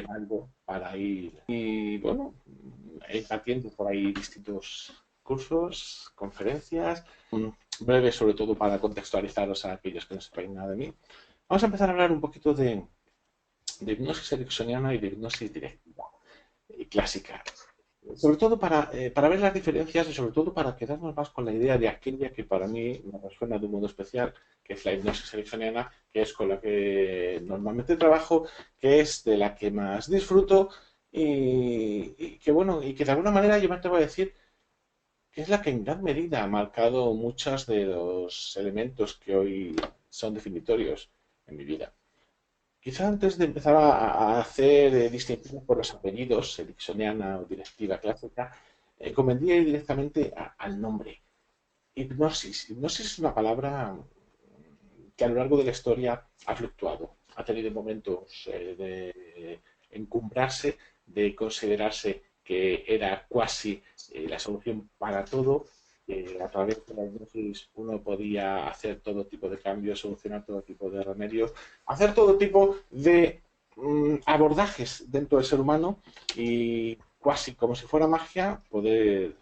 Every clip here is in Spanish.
algo para ir. Y bueno, impartiendo por ahí distintos cursos, conferencias, breves sobre todo para contextualizaros a aquellos que no sepan nada de mí. Vamos a empezar a hablar un poquito de hipnosis ericksoniana y de hipnosis directiva clásica. Sobre todo para ver las diferencias y sobre todo para quedarnos más con la idea de aquella que para mí me resuena de un modo especial, que es la hipnosis ericksoniana, que es con la que normalmente trabajo, que es de la que más disfruto y que bueno, y que de alguna manera yo me atrevo a decir que es la que en gran medida ha marcado muchos de los elementos que hoy son definitorios en mi vida. Quizá antes de empezar a hacer distinciones por los apellidos, ericksoniana o directiva clásica, convendría ir directamente al nombre. Hipnosis. Hipnosis es una palabra que a lo largo de la historia ha fluctuado. Ha tenido momentos de encumbrarse, de considerarse que era cuasi la solución para todo. A través de la hipnosis uno podía hacer todo tipo de cambios, solucionar todo tipo de remedios, hacer todo tipo de abordajes dentro del ser humano y casi como si fuera magia poder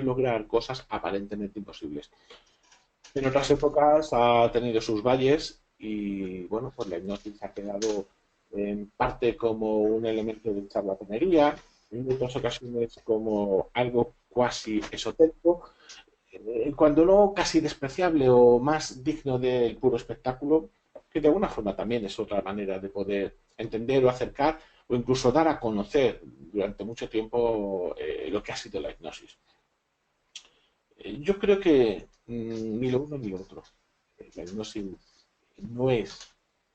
lograr cosas aparentemente imposibles. En otras épocas ha tenido sus valles y bueno, pues la hipnosis ha quedado en parte como un elemento de charlatanería, en otras ocasiones como algo cuasi esotérico, cuando no casi despreciable o más digno del puro espectáculo, que de alguna forma también es otra manera de poder entender o acercar o incluso dar a conocer durante mucho tiempo lo que ha sido la hipnosis. Yo creo que ni lo uno ni lo otro. La hipnosis no es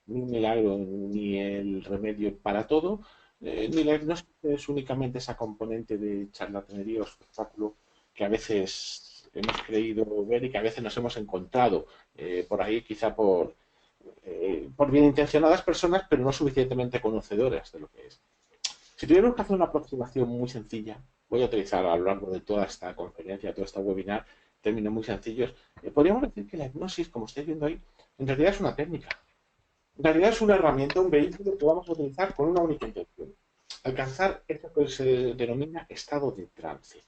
ni un milagro ni el remedio para todo, ni la hipnosis es únicamente esa componente de charlatanería o espectáculo que a veces hemos creído ver y que a veces nos hemos encontrado por ahí, quizá por bien intencionadas personas, pero no suficientemente conocedoras de lo que es. Si tuviéramos que hacer una aproximación muy sencilla, voy a utilizar a lo largo de toda esta conferencia, toda esta webinar, términos muy sencillos, podríamos decir que la hipnosis, como estáis viendo ahí, en realidad es una técnica. En realidad es una herramienta, un vehículo que vamos a utilizar con una única intención. Alcanzar eso que se denomina estado de trance.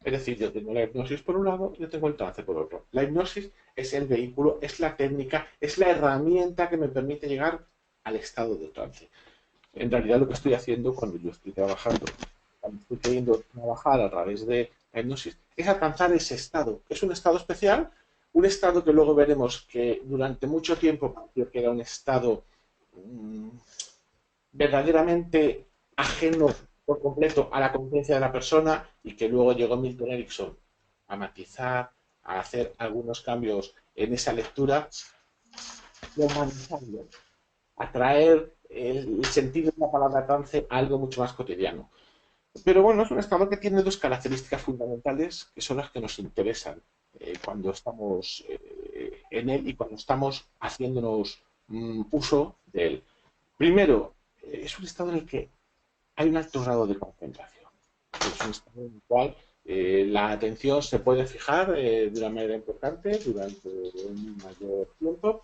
Es decir, yo tengo la hipnosis por un lado, yo tengo el trance por otro. La hipnosis es el vehículo, es la técnica, es la herramienta que me permite llegar al estado de trance. En realidad lo que estoy haciendo cuando yo estoy trabajando, cuando estoy queriendo trabajar a través de la hipnosis, es alcanzar ese estado. Es un estado especial, un estado que luego veremos que durante mucho tiempo pareció que era un estado mmm, verdaderamente ajeno por completo a la conciencia de la persona y que luego llegó Milton Erickson a matizar, a hacer algunos cambios en esa lectura y a humanizarlo, a traer el sentido de la palabra trance a algo mucho más cotidiano. Pero bueno, es un estado que tiene dos características fundamentales que son las que nos interesan cuando estamos en él y cuando estamos haciéndonos uso de él. Primero, es un estado en el que hay un alto grado de concentración. Es un estado en el cual la atención se puede fijar de una manera importante durante un mayor tiempo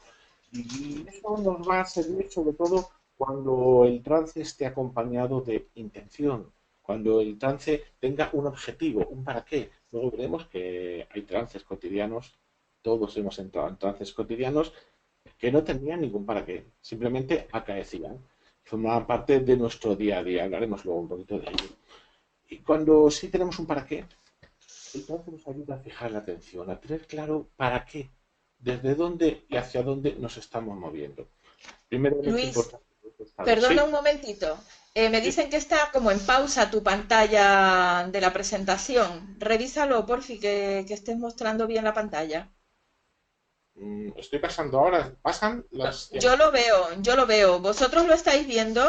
y eso nos va a servir sobre todo cuando el trance esté acompañado de intención, cuando el trance tenga un objetivo, un para qué. Luego veremos que hay trances cotidianos, todos hemos entrado en trances cotidianos que no tenían ningún para qué, simplemente acaecían, formaban parte de nuestro día a día, hablaremos luego un poquito de ello. Y cuando sí tenemos un para qué, el trance nos ayuda a fijar la atención, a tener claro para qué, desde dónde y hacia dónde nos estamos moviendo. Primer elemento Luis, importante de este estado. perdona Sí, un momentito. Me sí. dicen que está como en pausa tu pantalla de la presentación. Revísalo, porfi, que estés mostrando bien la pantalla. Estoy pasando ahora, pasan las Yo lo veo, yo lo veo. ¿Vosotros lo estáis viendo?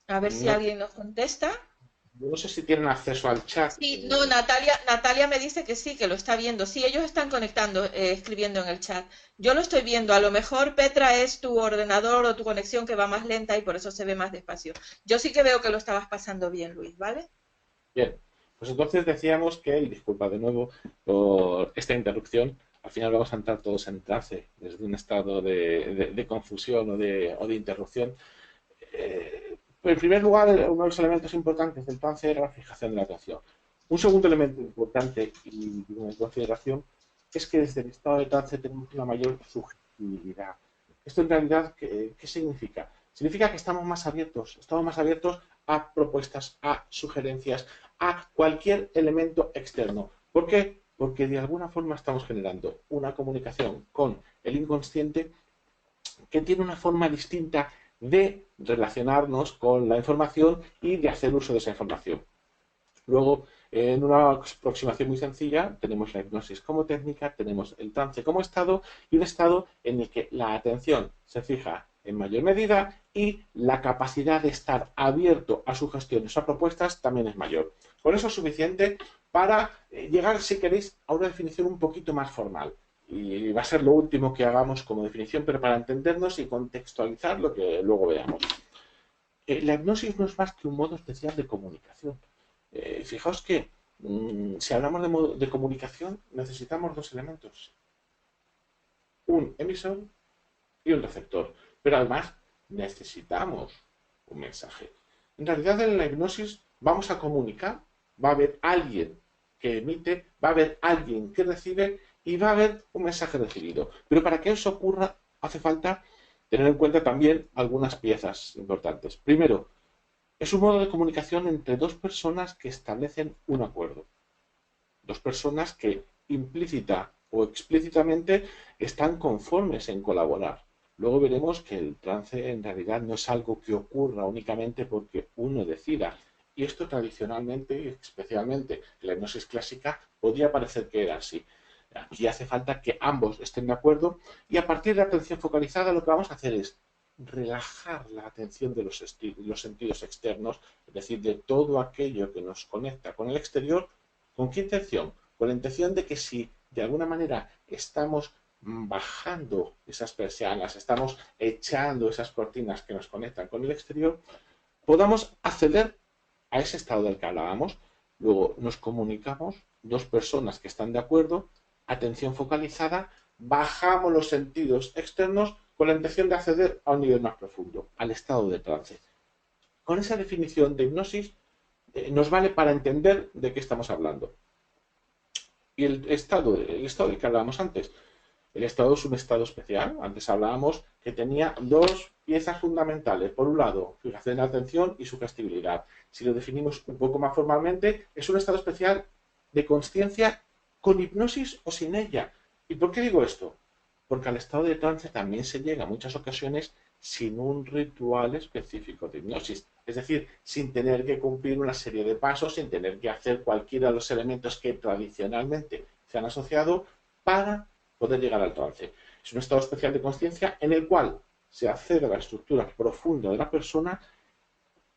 A ver si no, alguien nos contesta. no sé si tienen acceso al chat. Sí, no, Natalia me dice que sí, que lo está viendo. Sí, ellos están conectando, escribiendo en el chat. Yo lo estoy viendo. A lo mejor, Petra, es tu ordenador o tu conexión que va más lenta y por eso se ve más despacio. Yo sí que veo que lo estabas pasando bien, Luis, ¿vale? Bien, pues entonces decíamos que, y disculpa de nuevo por esta interrupción, al final vamos a entrar todos en trance, desde un estado de confusión o de interrupción. En primer lugar, uno de los elementos importantes del trance era la fijación de la atención. Un segundo elemento importante y de consideración es que desde el estado de trance tenemos una mayor subjetividad. Esto en realidad, ¿qué significa? Significa que estamos más abiertos a propuestas, a sugerencias, a cualquier elemento externo. ¿Por qué? Porque de alguna forma estamos generando una comunicación con el inconsciente que tiene una forma distinta de relacionarnos con la información y de hacer uso de esa información. Luego, en una aproximación muy sencilla, tenemos la hipnosis como técnica, tenemos el trance como estado y un estado en el que la atención se fija en mayor medida y la capacidad de estar abierto a sugestiones o a propuestas también es mayor. Por eso es suficiente para llegar, si queréis, a una definición un poquito más formal. Y va a ser lo último que hagamos como definición, pero para entendernos y contextualizar lo que luego veamos. La hipnosis no es más que un modo especial de comunicación. Fijaos que si hablamos de comunicación necesitamos dos elementos, un emisor y un receptor, pero además necesitamos un mensaje. En realidad en la hipnosis vamos a comunicar, va a haber alguien que emite, va a haber alguien que recibe y va a haber un mensaje recibido. Pero para que eso ocurra hace falta tener en cuenta también algunas piezas importantes. Primero, es un modo de comunicación entre dos personas que establecen un acuerdo. Dos personas que implícita o explícitamente están conformes en colaborar. Luego veremos que el trance en realidad no es algo que ocurra únicamente porque uno decida. Y esto tradicionalmente y especialmente en la hipnosis clásica podría parecer que era así. Aquí hace falta que ambos estén de acuerdo y a partir de la atención focalizada lo que vamos a hacer es relajar la atención de los sentidos externos, es decir, de todo aquello que nos conecta con el exterior. ¿Con qué intención? Con la intención de que si de alguna manera estamos bajando esas persianas, estamos echando esas cortinas que nos conectan con el exterior, podamos acceder a ese estado del que hablábamos. Luego nos comunicamos, dos personas que están de acuerdo, atención focalizada, bajamos los sentidos externos con la intención de acceder a un nivel más profundo, al estado de trance. Con esa definición de hipnosis nos vale para entender de qué estamos hablando. Y el estado del que hablábamos antes. El estado es un estado especial. Antes hablábamos que tenía dos piezas fundamentales. Por un lado, fijación de atención y sugestibilidad. Si lo definimos un poco más formalmente, es un estado especial de consciencia con hipnosis o sin ella. ¿Y por qué digo esto? Porque al estado de trance también se llega en muchas ocasiones sin un ritual específico de hipnosis. Es decir, sin tener que cumplir una serie de pasos, sin tener que hacer cualquiera de los elementos que tradicionalmente se han asociado para poder llegar al trance. Es un estado especial de conciencia en el cual se accede a la estructura profunda de la persona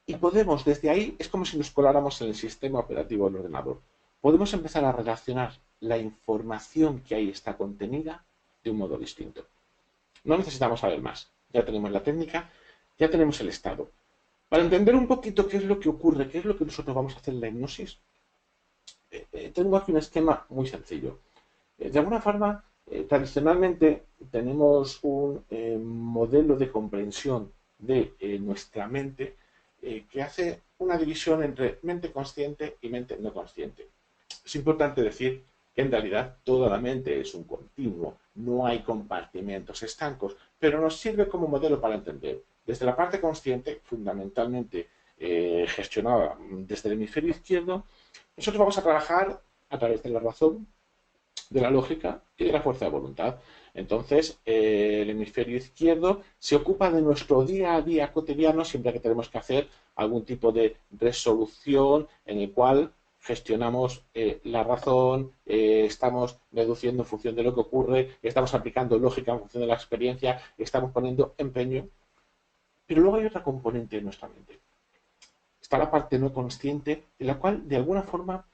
y podemos, desde ahí, es como si nos coláramos en el sistema operativo del ordenador. Podemos empezar a relacionar la información que ahí está contenida de un modo distinto. No necesitamos saber más. Ya tenemos la técnica, ya tenemos el estado. Para entender un poquito qué es lo que ocurre, qué es lo que nosotros vamos a hacer en la hipnosis, tengo aquí un esquema muy sencillo. De alguna forma, tradicionalmente tenemos un modelo de comprensión de nuestra mente que hace una división entre mente consciente y mente no consciente. Es importante decir que en realidad toda la mente es un continuo, no hay compartimentos estancos, pero nos sirve como modelo para entender. Desde la parte consciente, fundamentalmente gestionada desde el hemisferio izquierdo, nosotros vamos a trabajar a través de la razón, de la lógica y de la fuerza de voluntad. Entonces, el hemisferio izquierdo se ocupa de nuestro día a día cotidiano siempre que tenemos que hacer algún tipo de resolución en el cual gestionamos la razón, estamos deduciendo en función de lo que ocurre, estamos aplicando lógica en función de la experiencia, estamos poniendo empeño. Pero luego hay otra componente de nuestra mente. Está la parte no consciente, en la cual, de alguna forma,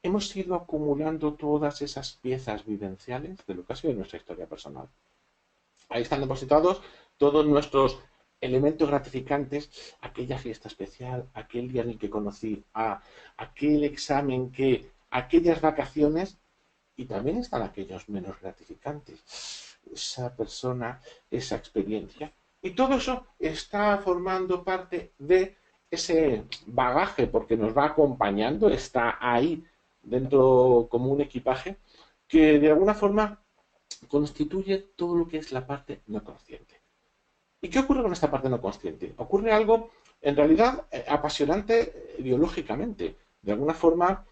hemos ido acumulando todas esas piezas vivenciales de lo que ha sido nuestra historia personal. Ahí están depositados todos nuestros elementos gratificantes, aquella fiesta especial, aquel día en el que conocí a, aquel examen que, aquellas vacaciones y también están aquellos menos gratificantes. Esa persona, esa experiencia. Y todo eso está formando parte de ese bagaje, porque nos va acompañando, está ahí dentro como un equipaje, que de alguna forma constituye todo lo que es la parte no consciente. ¿Y qué ocurre con esta parte no consciente? Ocurre algo, en realidad, apasionante biológicamente. De alguna forma,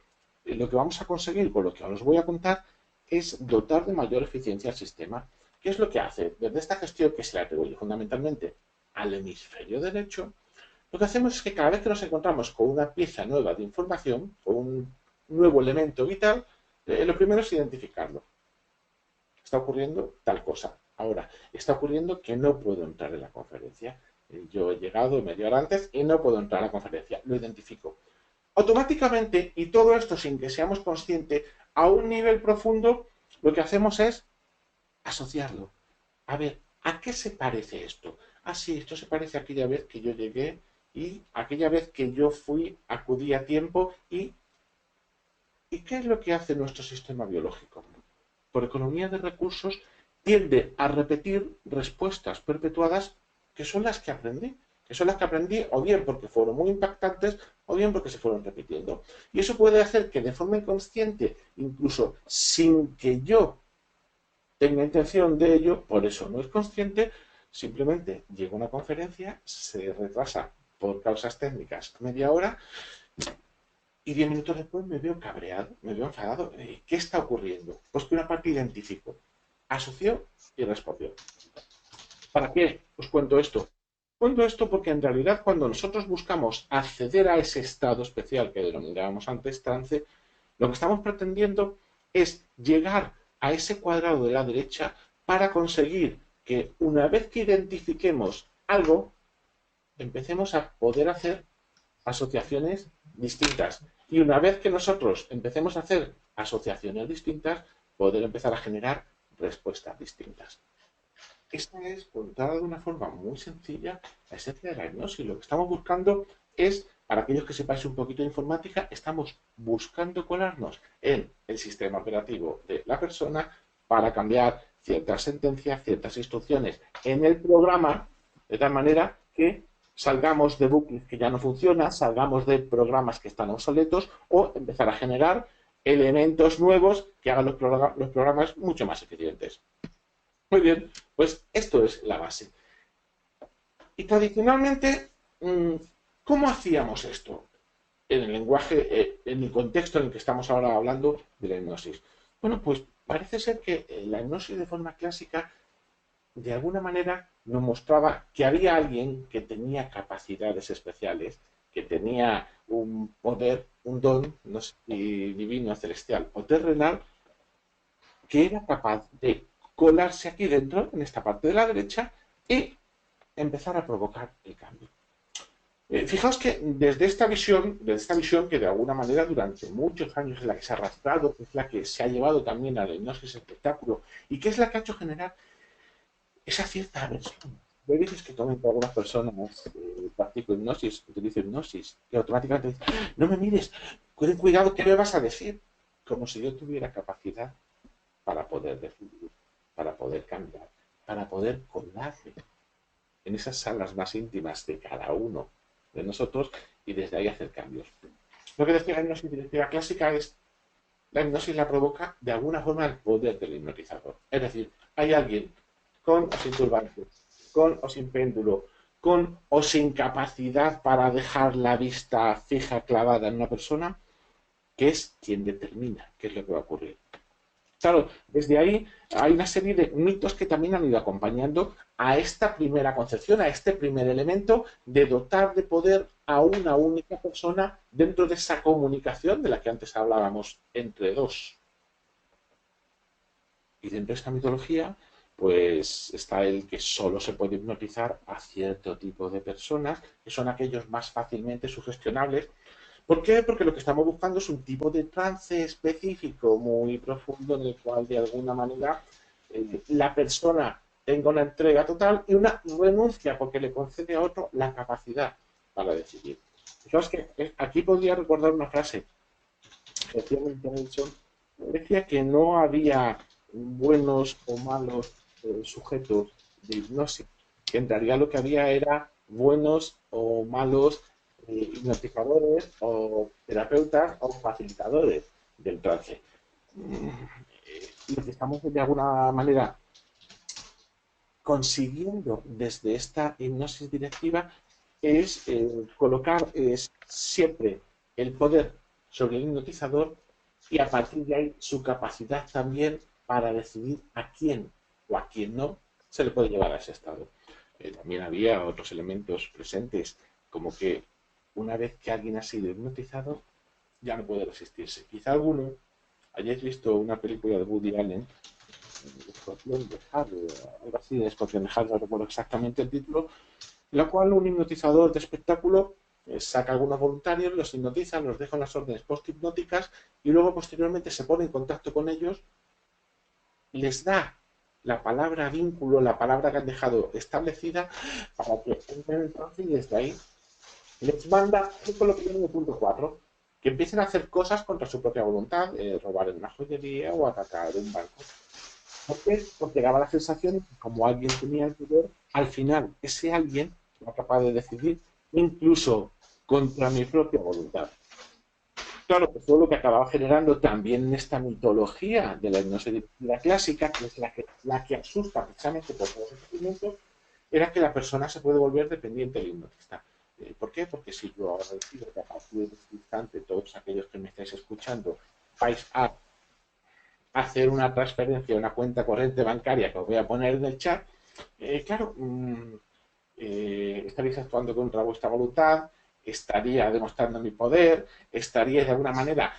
lo que vamos a conseguir con lo que os voy a contar es dotar de mayor eficiencia al sistema. ¿Qué es lo que hace? Desde esta gestión que se le atribuye fundamentalmente al hemisferio derecho, lo que hacemos es que cada vez que nos encontramos con una pieza nueva de información, con un nuevo elemento vital, lo primero es identificarlo. Está ocurriendo tal cosa. Ahora, está ocurriendo que no puedo entrar en la conferencia. Yo he llegado media hora antes y no puedo entrar a la conferencia. Lo identifico. Automáticamente, y todo esto sin que seamos conscientes, a un nivel profundo, lo que hacemos es asociarlo. A ver, ¿a qué se parece esto? Ah, sí, esto se parece a aquella vez que yo llegué y aquella vez que yo acudí a tiempo ¿y qué es lo que hace nuestro sistema biológico? Por economía de recursos, tiende a repetir respuestas perpetuadas que son las que aprendí o bien porque fueron muy impactantes o bien porque se fueron repitiendo. Y eso puede hacer que de forma inconsciente, incluso sin que yo tenga intención de ello, por eso no es consciente, simplemente llego a una conferencia, se retrasa por causas técnicas media hora y 10 minutos después me veo cabreado, me veo enfadado. ¿Qué está ocurriendo? Pues que una parte identificó, asoció y respondió. ¿Para qué os cuento esto? Cuento esto porque en realidad cuando nosotros buscamos acceder a ese estado especial que denominábamos antes trance, lo que estamos pretendiendo es llegar a ese cuadrado de la derecha para conseguir que una vez que identifiquemos algo, empecemos a poder hacer asociaciones distintas. Y una vez que nosotros empecemos a hacer asociaciones distintas, poder empezar a generar respuestas distintas. Esta es, contada de una forma muy sencilla, la esencia de la hipnosis. Lo que estamos buscando es, para aquellos que sepáis un poquito de informática, estamos buscando colarnos en el sistema operativo de la persona para cambiar ciertas sentencias, ciertas instrucciones en el programa, de tal manera que salgamos de bucles que ya no funcionan, salgamos de programas que están obsoletos o empezar a generar elementos nuevos que hagan los programas mucho más eficientes. Muy bien, pues esto es la base. Y tradicionalmente, ¿cómo hacíamos esto? En el lenguaje, en el contexto en el que estamos ahora hablando de la hipnosis. Bueno, pues parece ser que la hipnosis de forma clásica, de alguna manera, nos mostraba que había alguien que tenía capacidades especiales, que tenía un poder, un don, no sé si divino, celestial o terrenal, que era capaz de colarse aquí dentro, en esta parte de la derecha, y empezar a provocar el cambio. Fijaos que desde esta visión que de alguna manera durante muchos años es la que se ha arrastrado, que es la que se ha llevado también a la hipnosis espectáculo y que es la que ha hecho generar esa cierta aversión. Hay veces que comento a algunas personas, practico hipnosis, utilizo hipnosis, y automáticamente dicen, no me mires, ten cuidado, ¿qué me vas a decir? Como si yo tuviera capacidad para poder decidir, para poder cambiar, para poder colarme en esas salas más íntimas de cada uno de nosotros y desde ahí hacer cambios. Lo que decía la hipnosis directiva clásica es la hipnosis la provoca de alguna forma el poder del hipnotizador. Es decir, hay alguien con o sin turbante, con o sin péndulo, con o sin capacidad para dejar la vista fija clavada en una persona, que es quien determina qué es lo que va a ocurrir. Claro, desde ahí hay una serie de mitos que también han ido acompañando a esta primera concepción, a este primer elemento de dotar de poder a una única persona dentro de esa comunicación de la que antes hablábamos entre dos. Y dentro de esta mitología, pues está el que solo se puede hipnotizar a cierto tipo de personas, que son aquellos más fácilmente sugestionables. ¿Por qué? Porque lo que estamos buscando es un tipo de trance específico, muy profundo, en el cual de alguna manera la persona tenga una entrega total y una renuncia porque le concede a otro la capacidad para decidir. Fijaos que aquí podría recordar una frase que decía Nelson, decía que no había buenos o malos sujetos de hipnosis, que en realidad lo que había era buenos o malos hipnotizadores o terapeutas o facilitadores del trance. Lo que estamos de alguna manera consiguiendo desde esta hipnosis directiva es colocar siempre el poder sobre el hipnotizador y a partir de ahí su capacidad también para decidir a quién o a quién no se le puede llevar a ese estado. También había otros elementos presentes, como que una vez que alguien ha sido hipnotizado, ya no puede resistirse. Quizá alguno hayáis visto una película de Woody Allen, Escorpión de Harry, algo así de Escorpión de Harry, no recuerdo exactamente el título, en la cual un hipnotizador de espectáculo saca a algunos voluntarios, los hipnotiza, los deja unas órdenes post-hipnóticas y luego posteriormente se pone en contacto con ellos, les da la palabra vínculo, la palabra que han dejado establecida para que entren entonces y desde ahí les manda, justo lo que viene en el punto 4, que empiecen a hacer cosas contra su propia voluntad, robar en una joyería o atacar un banco. ¿Por qué? Porque daba la sensación de que como alguien tenía el poder, al final ese alguien era capaz de decidir incluso contra mi propia voluntad. Claro, que fue lo que acababa generando también en esta mitología de la hipnosis clásica, que es la que asusta precisamente por todos esos sentimientos, era que la persona se puede volver dependiente del hipnotista. ¿Por qué? Porque si yo ahora decido que a partir de este instante, todos aquellos que me estáis escuchando, vais a hacer una transferencia a una cuenta corriente bancaria que os voy a poner en el chat, claro, estaréis actuando contra vuestra voluntad, estaría demostrando mi poder, estaría de alguna manera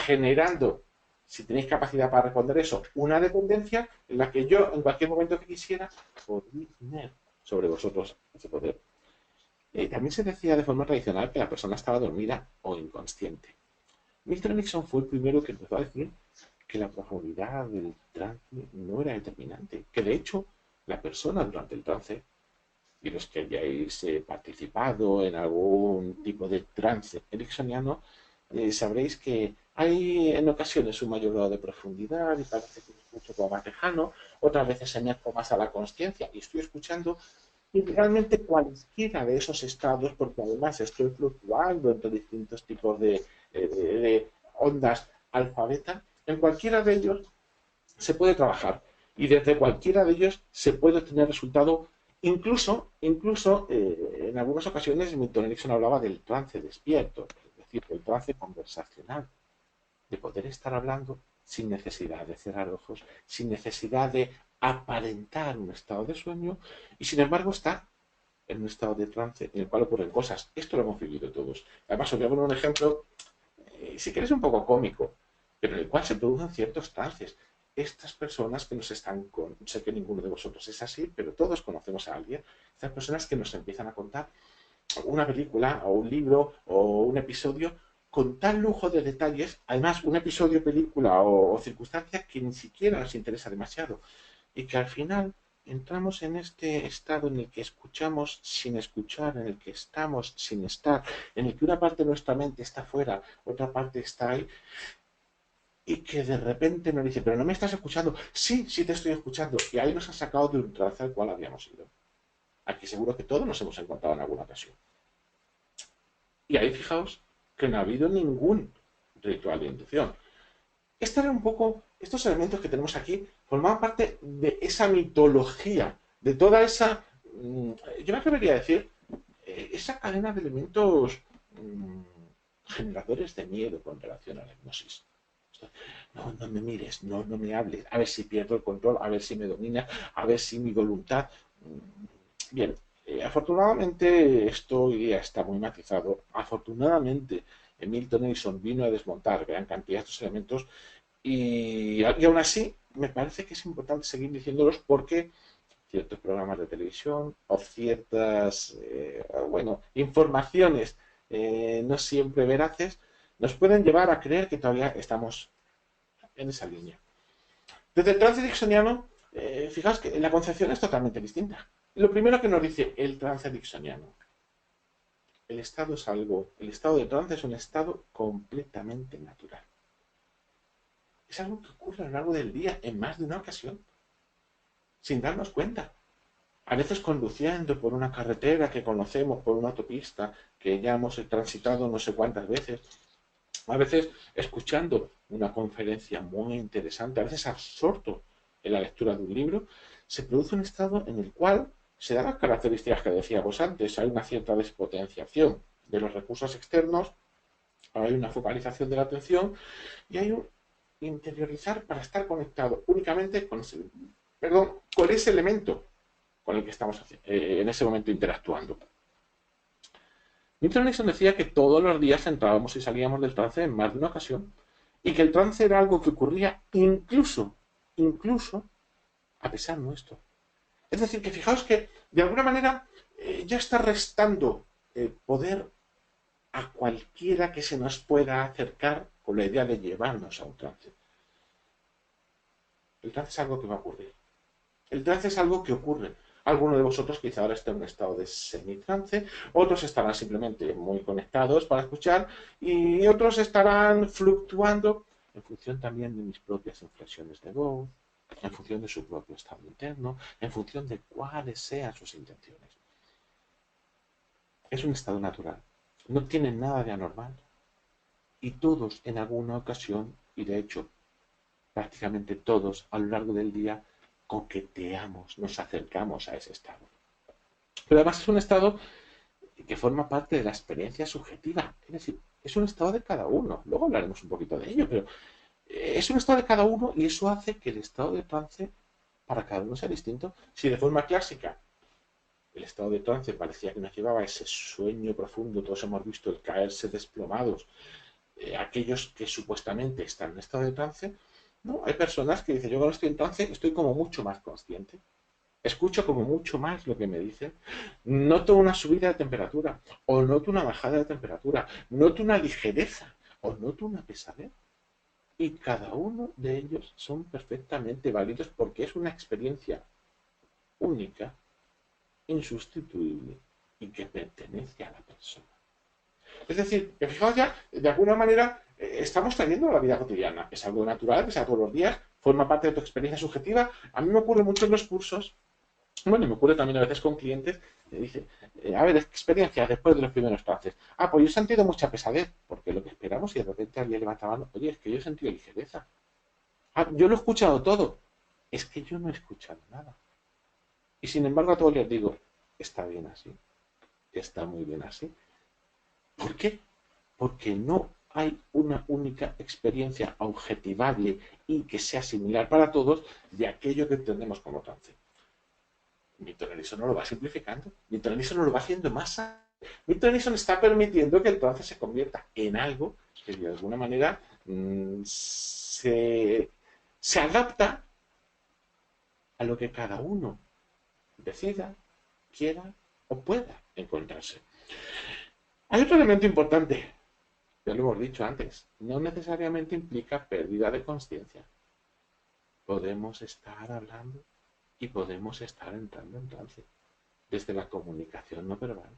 generando, si tenéis capacidad para responder eso, una dependencia en la que yo, en cualquier momento que quisiera, podría tener sobre vosotros ese poder. También se decía de forma tradicional que la persona estaba dormida o inconsciente. Milton Nixon fue el primero que empezó a decir que la profundidad del trance no era determinante, que de hecho la persona durante el trance, y los que hayáis participado en algún tipo de trance ericksoniano, sabréis que hay en ocasiones un mayor grado de profundidad y parece que es mucho como más lejano, otras veces se acerca más a la conciencia y estoy escuchando y realmente cualquiera de esos estados, porque además estoy fluctuando entre distintos tipos de ondas alfa beta, en cualquiera de ellos se puede trabajar y desde cualquiera de ellos se puede obtener resultado. Incluso en algunas ocasiones Milton Erickson hablaba del trance despierto, es decir, del trance conversacional, de poder estar hablando sin necesidad de cerrar ojos, sin necesidad de aparentar un estado de sueño y sin embargo está en un estado de trance en el cual ocurren cosas. Esto lo hemos vivido todos. Además, os voy a poner un ejemplo, si queréis, un poco cómico, pero en el cual se producen ciertos trances. Estas personas que nos están con, sé que ninguno de vosotros es así, pero todos conocemos a alguien, estas personas que nos empiezan a contar una película o un libro o un episodio con tal lujo de detalles, además un episodio, película o circunstancia que ni siquiera nos interesa demasiado y que al final entramos en este estado en el que escuchamos sin escuchar, en el que estamos sin estar, en el que una parte de nuestra mente está fuera, otra parte está ahí, y que de repente nos dice, pero no me estás escuchando. Sí, sí te estoy escuchando. Y ahí nos ha sacado de un trance al cual habíamos ido. Aquí seguro que todos nos hemos encontrado en alguna ocasión. Y ahí fijaos que no ha habido ningún ritual de inducción. Esta era un poco, estos elementos que tenemos aquí formaban parte de esa mitología, de toda esa, yo me atrevería a decir, esa cadena de elementos generadores de miedo con relación a la hipnosis. No, no me mires, no, no me hables, a ver si pierdo el control, a ver si me domina, a ver si mi voluntad. Bien, afortunadamente esto hoy día está muy matizado. Afortunadamente, Milton Erickson vino a desmontar gran cantidad de estos elementos y aún así me parece que es importante seguir diciéndolos porque ciertos programas de televisión o ciertas, bueno, informaciones no siempre veraces nos pueden llevar a creer que todavía estamos en esa línea. Desde el trance ericksoniano, fijaos que la concepción es totalmente distinta. Lo primero que nos dice el trance ericksoniano, el estado el estado de trance es un estado completamente natural. Es algo que ocurre a lo largo del día en más de una ocasión, sin darnos cuenta. A veces conduciendo por una carretera que conocemos, por una autopista que ya hemos transitado no sé cuántas veces, a veces escuchando una conferencia muy interesante, a veces absorto en la lectura de un libro, se produce un estado en el cual se dan las características que decíamos antes. Hay una cierta despotenciación de los recursos externos, hay una focalización de la atención y hay un interiorizar para estar conectado únicamente con ese elemento con el que estamos en ese momento interactuando. Milton Erickson decía que todos los días entrábamos y salíamos del trance en más de una ocasión y que el trance era algo que ocurría incluso a pesar nuestro. Es decir, que fijaos que de alguna manera ya está restando poder a cualquiera que se nos pueda acercar con la idea de llevarnos a un trance. El trance es algo que va a ocurrir. El trance es algo que ocurre. Algunos de vosotros quizá ahora estén en un estado de semitrance, otros estarán simplemente muy conectados para escuchar y otros estarán fluctuando en función también de mis propias inflexiones de voz, en función de su propio estado interno, en función de cuáles sean sus intenciones. Es un estado natural, no tiene nada de anormal y todos en alguna ocasión, y de hecho prácticamente todos a lo largo del día, coqueteamos, nos acercamos a ese estado. Pero además es un estado que forma parte de la experiencia subjetiva, es decir, es un estado de cada uno. Luego hablaremos un poquito de ello, pero es un estado de cada uno y eso hace que el estado de trance para cada uno sea distinto. Si de forma clásica el estado de trance parecía que nos llevaba a ese sueño profundo, todos hemos visto el caerse desplomados, aquellos que supuestamente están en estado de trance, no, hay personas que dicen, yo cuando estoy en trance estoy como mucho más consciente, escucho como mucho más lo que me dicen, noto una subida de temperatura, o noto una bajada de temperatura, noto una ligereza, o noto una pesadez. Y cada uno de ellos son perfectamente válidos porque es una experiencia única, insustituible y que pertenece a la persona. Es decir, que fijaos ya, de alguna manera estamos trayendo a la vida cotidiana. Es algo natural, que sea todos los días, forma parte de tu experiencia subjetiva. A mí me ocurre mucho en los cursos, bueno, me ocurre también a veces con clientes, me dice, a ver, experiencia después de los primeros trances. Ah, pues yo he sentido mucha pesadez, porque lo que esperamos y de repente alguien levanta la mano, oye, es que yo he sentido ligereza. Ah, yo lo he escuchado todo. Es que yo no he escuchado nada. Y sin embargo a todos les digo, está bien así, está muy bien así. ¿Por qué? Porque no hay una única experiencia objetivable y que sea similar para todos de aquello que entendemos como trance. Milton Erickson no lo va simplificando, Milton Erickson no lo va haciendo más. Milton Erickson está permitiendo que el trance se convierta en algo que de alguna manera se adapta a lo que cada uno decida, quiera o pueda encontrarse. Hay otro elemento importante, ya lo hemos dicho antes, no necesariamente implica pérdida de conciencia. Podemos estar hablando y podemos estar entrando en trance, desde la comunicación no verbal,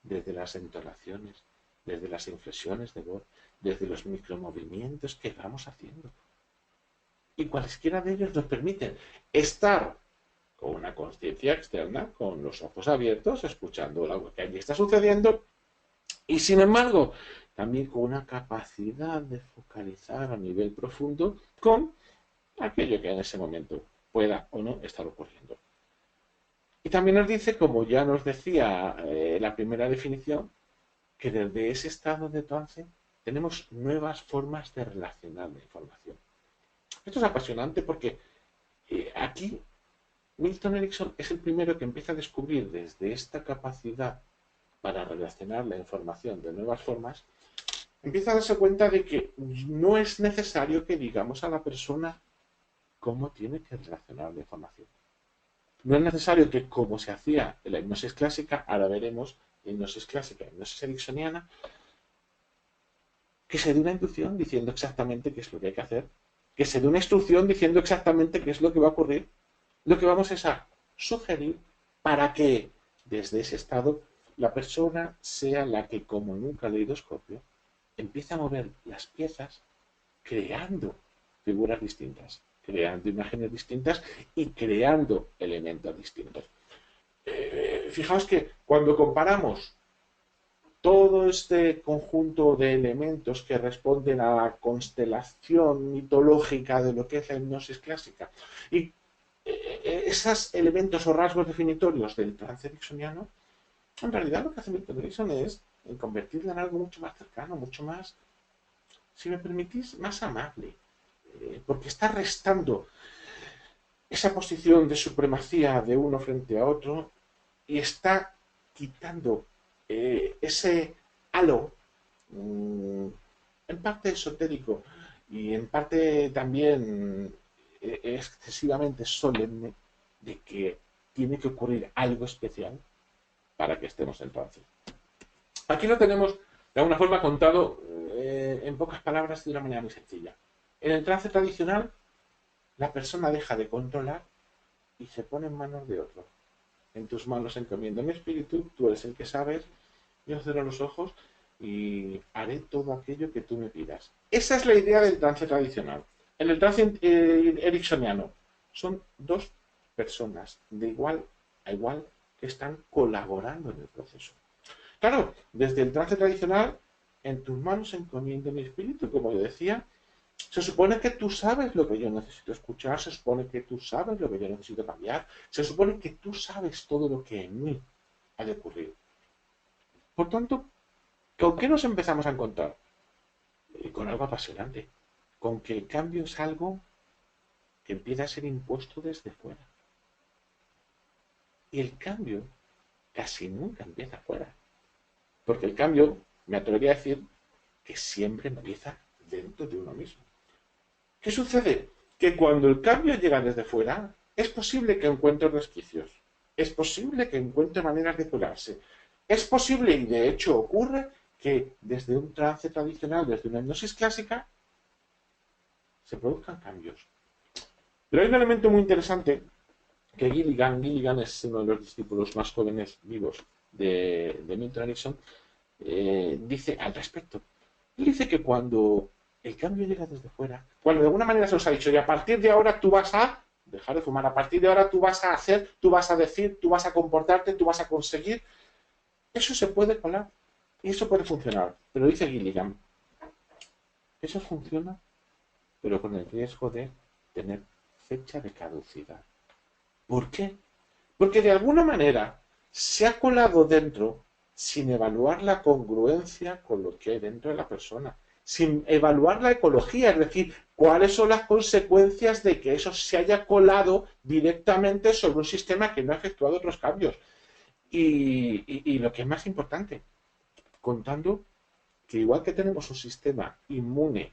desde las entonaciones, desde las inflexiones de voz, desde los micromovimientos que vamos haciendo. Y cualesquiera de ellos nos permiten estar con una conciencia externa, con los ojos abiertos, escuchando lo que allí está sucediendo, y sin embargo, también con una capacidad de focalizar a nivel profundo con aquello que en ese momento pueda o no estar ocurriendo. Y también nos dice, como ya nos decía la primera definición, que desde ese estado de trance tenemos nuevas formas de relacionar la información. Esto es apasionante porque aquí Milton Erickson es el primero que empieza a descubrir desde esta capacidad para relacionar la información de nuevas formas, empieza a darse cuenta de que no es necesario que digamos a la persona cómo tiene que relacionar la información. No es necesario que, como se hacía en la hipnosis clásica, ahora veremos hipnosis clásica, hipnosis ericksoniana, que se dé una instrucción diciendo exactamente qué es lo que hay que hacer, que se dé una instrucción diciendo exactamente qué es lo que va a ocurrir. Lo que vamos es a sugerir para que desde ese estado la persona sea la que, como en un caleidoscopio, empiece a mover las piezas creando figuras distintas, creando imágenes distintas y creando elementos distintos. Fijaos que cuando comparamos todo este conjunto de elementos que responden a la constelación mitológica de lo que es la hipnosis clásica y esos elementos o rasgos definitorios del trance ericksoniano, en realidad lo que hace Milton Erickson es convertirlo en algo mucho más cercano, mucho más, si me permitís, más amable, porque está restando esa posición de supremacía de uno frente a otro y está quitando ese halo en parte esotérico y en parte también excesivamente solemne de que tiene que ocurrir algo especial para que estemos en trance. Aquí lo tenemos de alguna forma contado en pocas palabras de una manera muy sencilla. En el trance tradicional, la persona deja de controlar y se pone en manos de otro. En tus manos encomiendo mi espíritu, tú eres el que sabes, yo cierro los ojos y haré todo aquello que tú me pidas. Esa es la idea del trance tradicional. En el trance ericksoniano son dos personas de igual a igual que están colaborando en el proceso. Claro, desde el trance tradicional, en tus manos encomiendo mi espíritu, como yo decía, se supone que tú sabes lo que yo necesito escuchar, se supone que tú sabes lo que yo necesito cambiar, se supone que tú sabes todo lo que en mí ha de ocurrir. Por tanto, ¿con qué nos empezamos a encontrar? Con algo apasionante, con que el cambio es algo que empieza a ser impuesto desde fuera. Y el cambio casi nunca empieza fuera, porque el cambio, me atrevería a decir, que siempre empieza dentro de uno mismo. ¿Qué sucede? Que cuando el cambio llega desde fuera, es posible que encuentre resquicios, es posible que encuentre maneras de curarse, es posible, y de hecho ocurre, que desde un trance tradicional, desde una hipnosis clásica, se produzcan cambios. Pero hay un elemento muy interesante que Gilligan es uno de los discípulos más jóvenes vivos de Milton Erickson, dice al respecto. Él dice que cuando el cambio llega desde fuera, cuando de alguna manera se nos ha dicho, y a partir de ahora tú vas a dejar de fumar, a partir de ahora tú vas a hacer, tú vas a decir, tú vas a comportarte, tú vas a conseguir, eso se puede colar y eso puede funcionar. Pero dice Gilligan, eso funciona, pero con el riesgo de tener fecha de caducidad. ¿Por qué? Porque de alguna manera se ha colado dentro sin evaluar la congruencia con lo que hay dentro de la persona, sin evaluar la ecología, es decir, cuáles son las consecuencias de que eso se haya colado directamente sobre un sistema que no ha efectuado otros cambios. Y lo que es más importante, contando que igual que tenemos un sistema inmune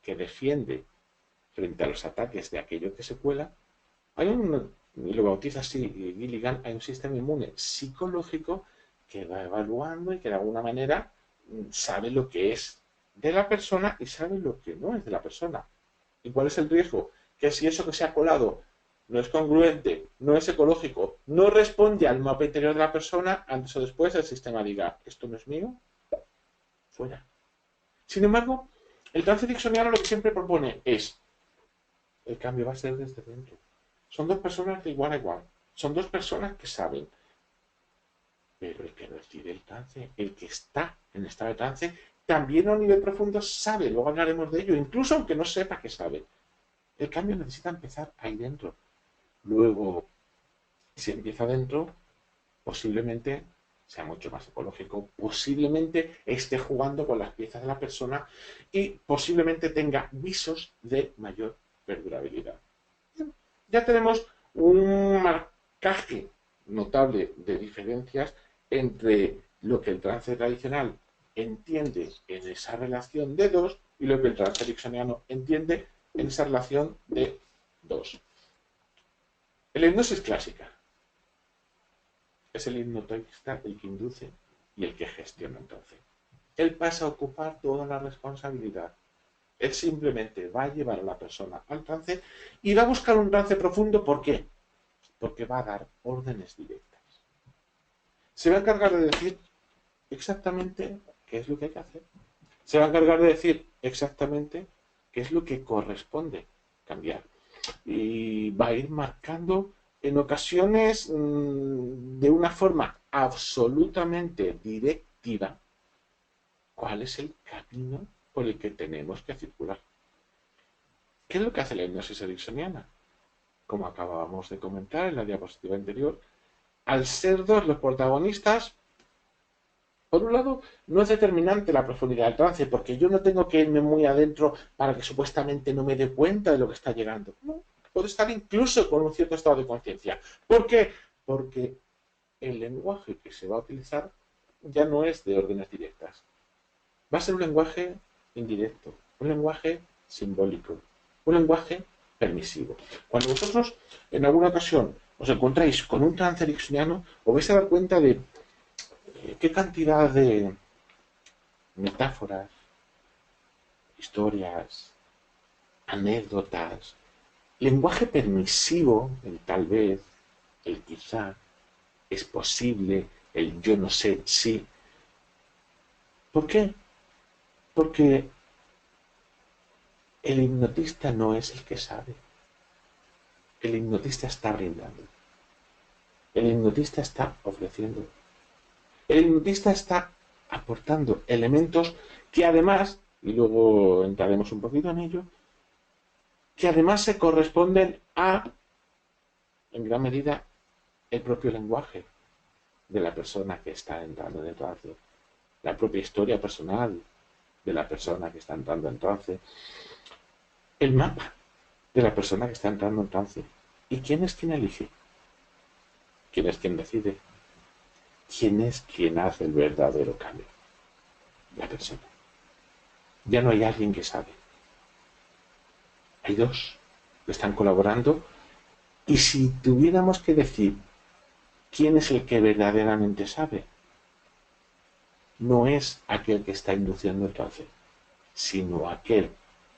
que defiende frente a los ataques de aquello que se cuela, hay y lo bautiza así Gilligan, hay un sistema inmune psicológico que va evaluando y que de alguna manera sabe lo que es de la persona y sabe lo que no es de la persona. ¿Y cuál es el riesgo? Que si eso que se ha colado no es congruente, no es ecológico, no responde al mapa interior de la persona, antes o después el sistema diga, esto no es mío, fuera. Sin embargo, el trance ericksoniano lo que siempre propone es, el cambio va a ser desde dentro. Son dos personas de igual a igual. Son dos personas que saben. Pero el que recibe el trance, el que está en estado de trance, también a un nivel profundo sabe. Luego hablaremos de ello, incluso aunque no sepa que sabe. El cambio necesita empezar ahí dentro. Luego, si empieza dentro, posiblemente sea mucho más ecológico, posiblemente esté jugando con las piezas de la persona y posiblemente tenga visos de mayor perdurabilidad. Ya tenemos un marcaje notable de diferencias entre lo que el trance tradicional entiende en esa relación de dos y lo que el trance ericksoniano entiende en esa relación de dos. La hipnosis clásica es el hipnotista el que induce y el que gestiona el trance. Él pasa a ocupar toda la responsabilidad. Él simplemente va a llevar a la persona al trance y va a buscar un trance profundo. ¿Por qué? Porque va a dar órdenes directas. Se va a encargar de decir exactamente qué es lo que hay que hacer. Se va a encargar de decir exactamente qué es lo que corresponde cambiar. Y va a ir marcando en ocasiones de una forma absolutamente directiva cuál es el camino por el que tenemos que circular. ¿Qué es lo que hace la hipnosis ericksoniana? Como acabábamos de comentar en la diapositiva anterior, al ser dos los protagonistas, por un lado, no es determinante la profundidad del trance, porque yo no tengo que irme muy adentro para que supuestamente no me dé cuenta de lo que está llegando. No, puedo estar incluso con un cierto estado de conciencia. ¿Por qué? Porque el lenguaje que se va a utilizar ya no es de órdenes directas. Va a ser un lenguaje indirecto, un lenguaje simbólico, un lenguaje permisivo. Cuando vosotros en alguna ocasión os encontráis con un trance ericksoniano, os vais a dar cuenta de qué cantidad de metáforas, historias, anécdotas, lenguaje permisivo, el tal vez, el quizá, es posible, el yo no sé, sí. ¿Por qué? Porque el hipnotista no es el que sabe. El hipnotista está brindando. El hipnotista está ofreciendo. El hipnotista está aportando elementos que además, y luego entraremos un poquito en ello, que además se corresponden a, en gran medida, el propio lenguaje de la persona que está entrando en el trance, la propia historia personal de la persona que está entrando en trance, el mapa de la persona que está entrando en trance. ¿Y quién es quien elige? ¿Quién es quien decide? ¿Quién es quien hace el verdadero cambio? La persona. Ya no hay alguien que sabe. Hay dos que están colaborando, y si tuviéramos que decir quién es el que verdaderamente sabe, no es aquel que está induciendo el trance, sino aquel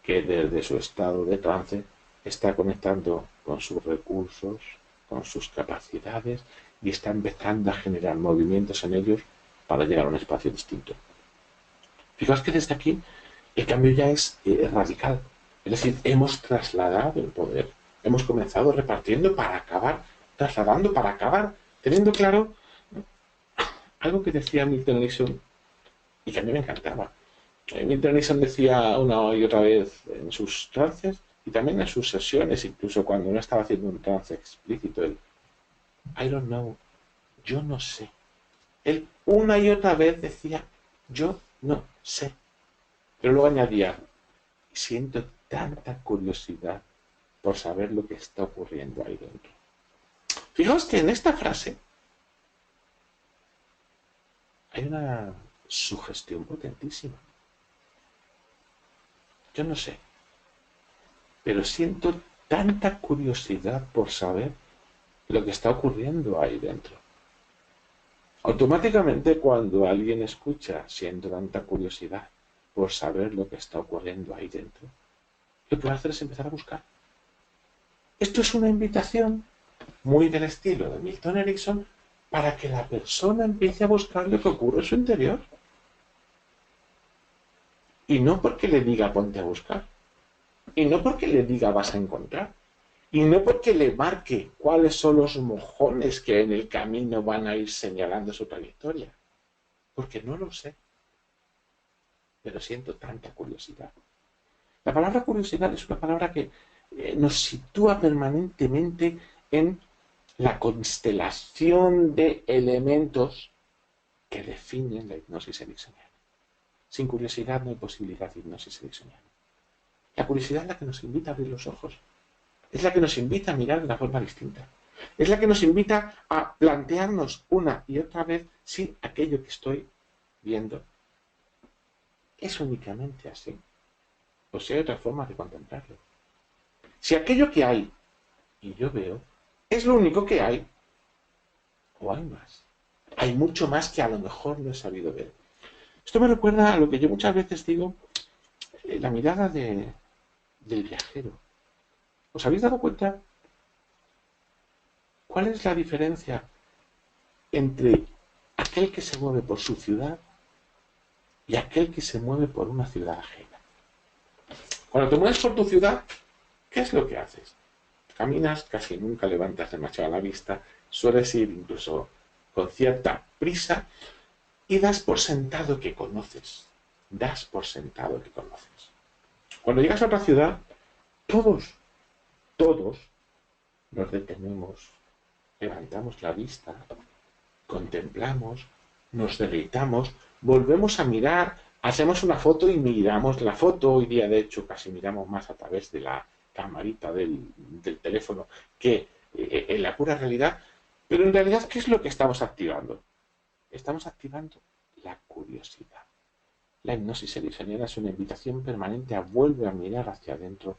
que desde su estado de trance está conectando con sus recursos, con sus capacidades, y está empezando a generar movimientos en ellos para llegar a un espacio distinto. Fijaos que desde aquí el cambio ya es radical. Es decir, hemos trasladado el poder. Hemos comenzado repartiendo para acabar trasladando, para acabar teniendo claro algo que decía Milton Erickson y que a mí me encantaba. Milton Erickson decía una y otra vez en sus trances y también en sus sesiones, incluso cuando no estaba haciendo un trance explícito, él, I don't know, yo no sé. Él una y otra vez decía, yo no sé. Pero luego añadía, siento tanta curiosidad por saber lo que está ocurriendo ahí dentro. Fijaos que en esta frase hay una sugestión potentísima. Yo no sé, pero siento tanta curiosidad por saber lo que está ocurriendo ahí dentro. Automáticamente cuando alguien escucha siento tanta curiosidad por saber lo que está ocurriendo ahí dentro, lo que puede hacer es empezar a buscar. Esto es una invitación muy del estilo de Milton Erickson para que la persona empiece a buscar lo que ocurre en su interior. Y no porque le diga ponte a buscar. Y no porque le diga vas a encontrar. Y no porque le marque cuáles son los mojones que en el camino van a ir señalando su trayectoria. Porque no lo sé. Pero siento tanta curiosidad. La palabra curiosidad es una palabra que nos sitúa permanentemente en la constelación de elementos que definen la hipnosis ericksoniana. Sin curiosidad no hay posibilidad de hipnosis ericksoniana. La curiosidad es la que nos invita a abrir los ojos. Es la que nos invita a mirar de una forma distinta. Es la que nos invita a plantearnos una y otra vez si aquello que estoy viendo es únicamente así, o si hay otra forma de contemplarlo. Si aquello que hay y yo veo es lo único que hay, o hay más. Hay mucho más que a lo mejor no he sabido ver. Esto me recuerda a lo que yo muchas veces digo, la mirada del viajero. ¿Os habéis dado cuenta cuál es la diferencia entre aquel que se mueve por su ciudad y aquel que se mueve por una ciudad ajena? Cuando te mueves por tu ciudad, ¿qué es lo que haces? Caminas, casi nunca levantas demasiado la vista, sueles ir incluso con cierta prisa y das por sentado que conoces. Das por sentado que conoces. Cuando llegas a otra ciudad, todos nos detenemos, levantamos la vista, contemplamos, nos deleitamos, volvemos a mirar, hacemos una foto y miramos la foto. Hoy día, de hecho, casi miramos más a través de la camarita del teléfono que en la pura realidad. Pero en realidad, ¿qué es lo que estamos activando? Estamos activando la curiosidad. La hipnosis ericksoniana es una invitación permanente a volver a mirar hacia adentro,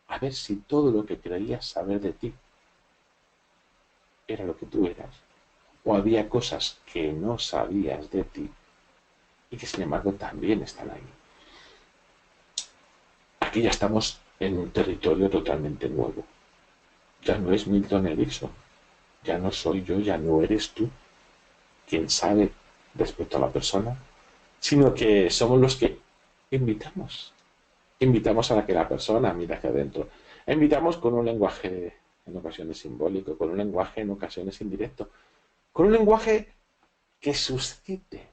a ver si todo lo que creías saber de ti era lo que tú eras, o había cosas que no sabías de ti y que sin embargo también están ahí. Aquí ya estamos en un territorio totalmente nuevo. Ya no es Milton Erickson, ya no soy yo, ya no eres tú quien sabe respecto a la persona, sino que somos los que invitamos. Invitamos a que la persona mire hacia adentro. Invitamos con un lenguaje en ocasiones simbólico, con un lenguaje en ocasiones indirecto, con un lenguaje que suscite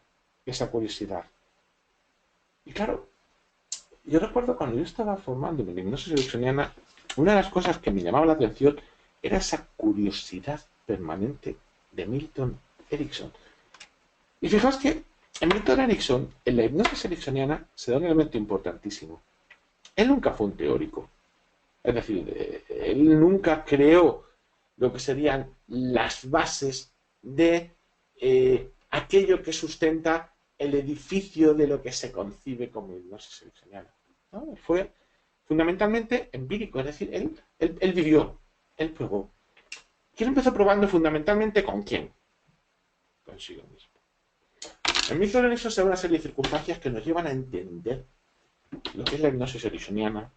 esa curiosidad. Y claro, yo recuerdo cuando yo estaba formándome en hipnosis ericksoniana, una de las cosas que me llamaba la atención era esa curiosidad permanente de Milton Erickson. Y fijaos que en Milton Erickson, en la hipnosis ericksoniana, se da un elemento importantísimo. Él nunca fue un teórico. Es decir, él nunca creó lo que serían las bases de aquello que sustenta el edificio de lo que se concibe como hipnosis ericksoniana, ¿no? Fue fundamentalmente empírico, es decir, él vivió, él probó. ¿Quién empezó probando fundamentalmente con quién? Consigo mismo. En Milton Erickson se da una serie de circunstancias que nos llevan a entender lo que es la hipnosis ericksoniana,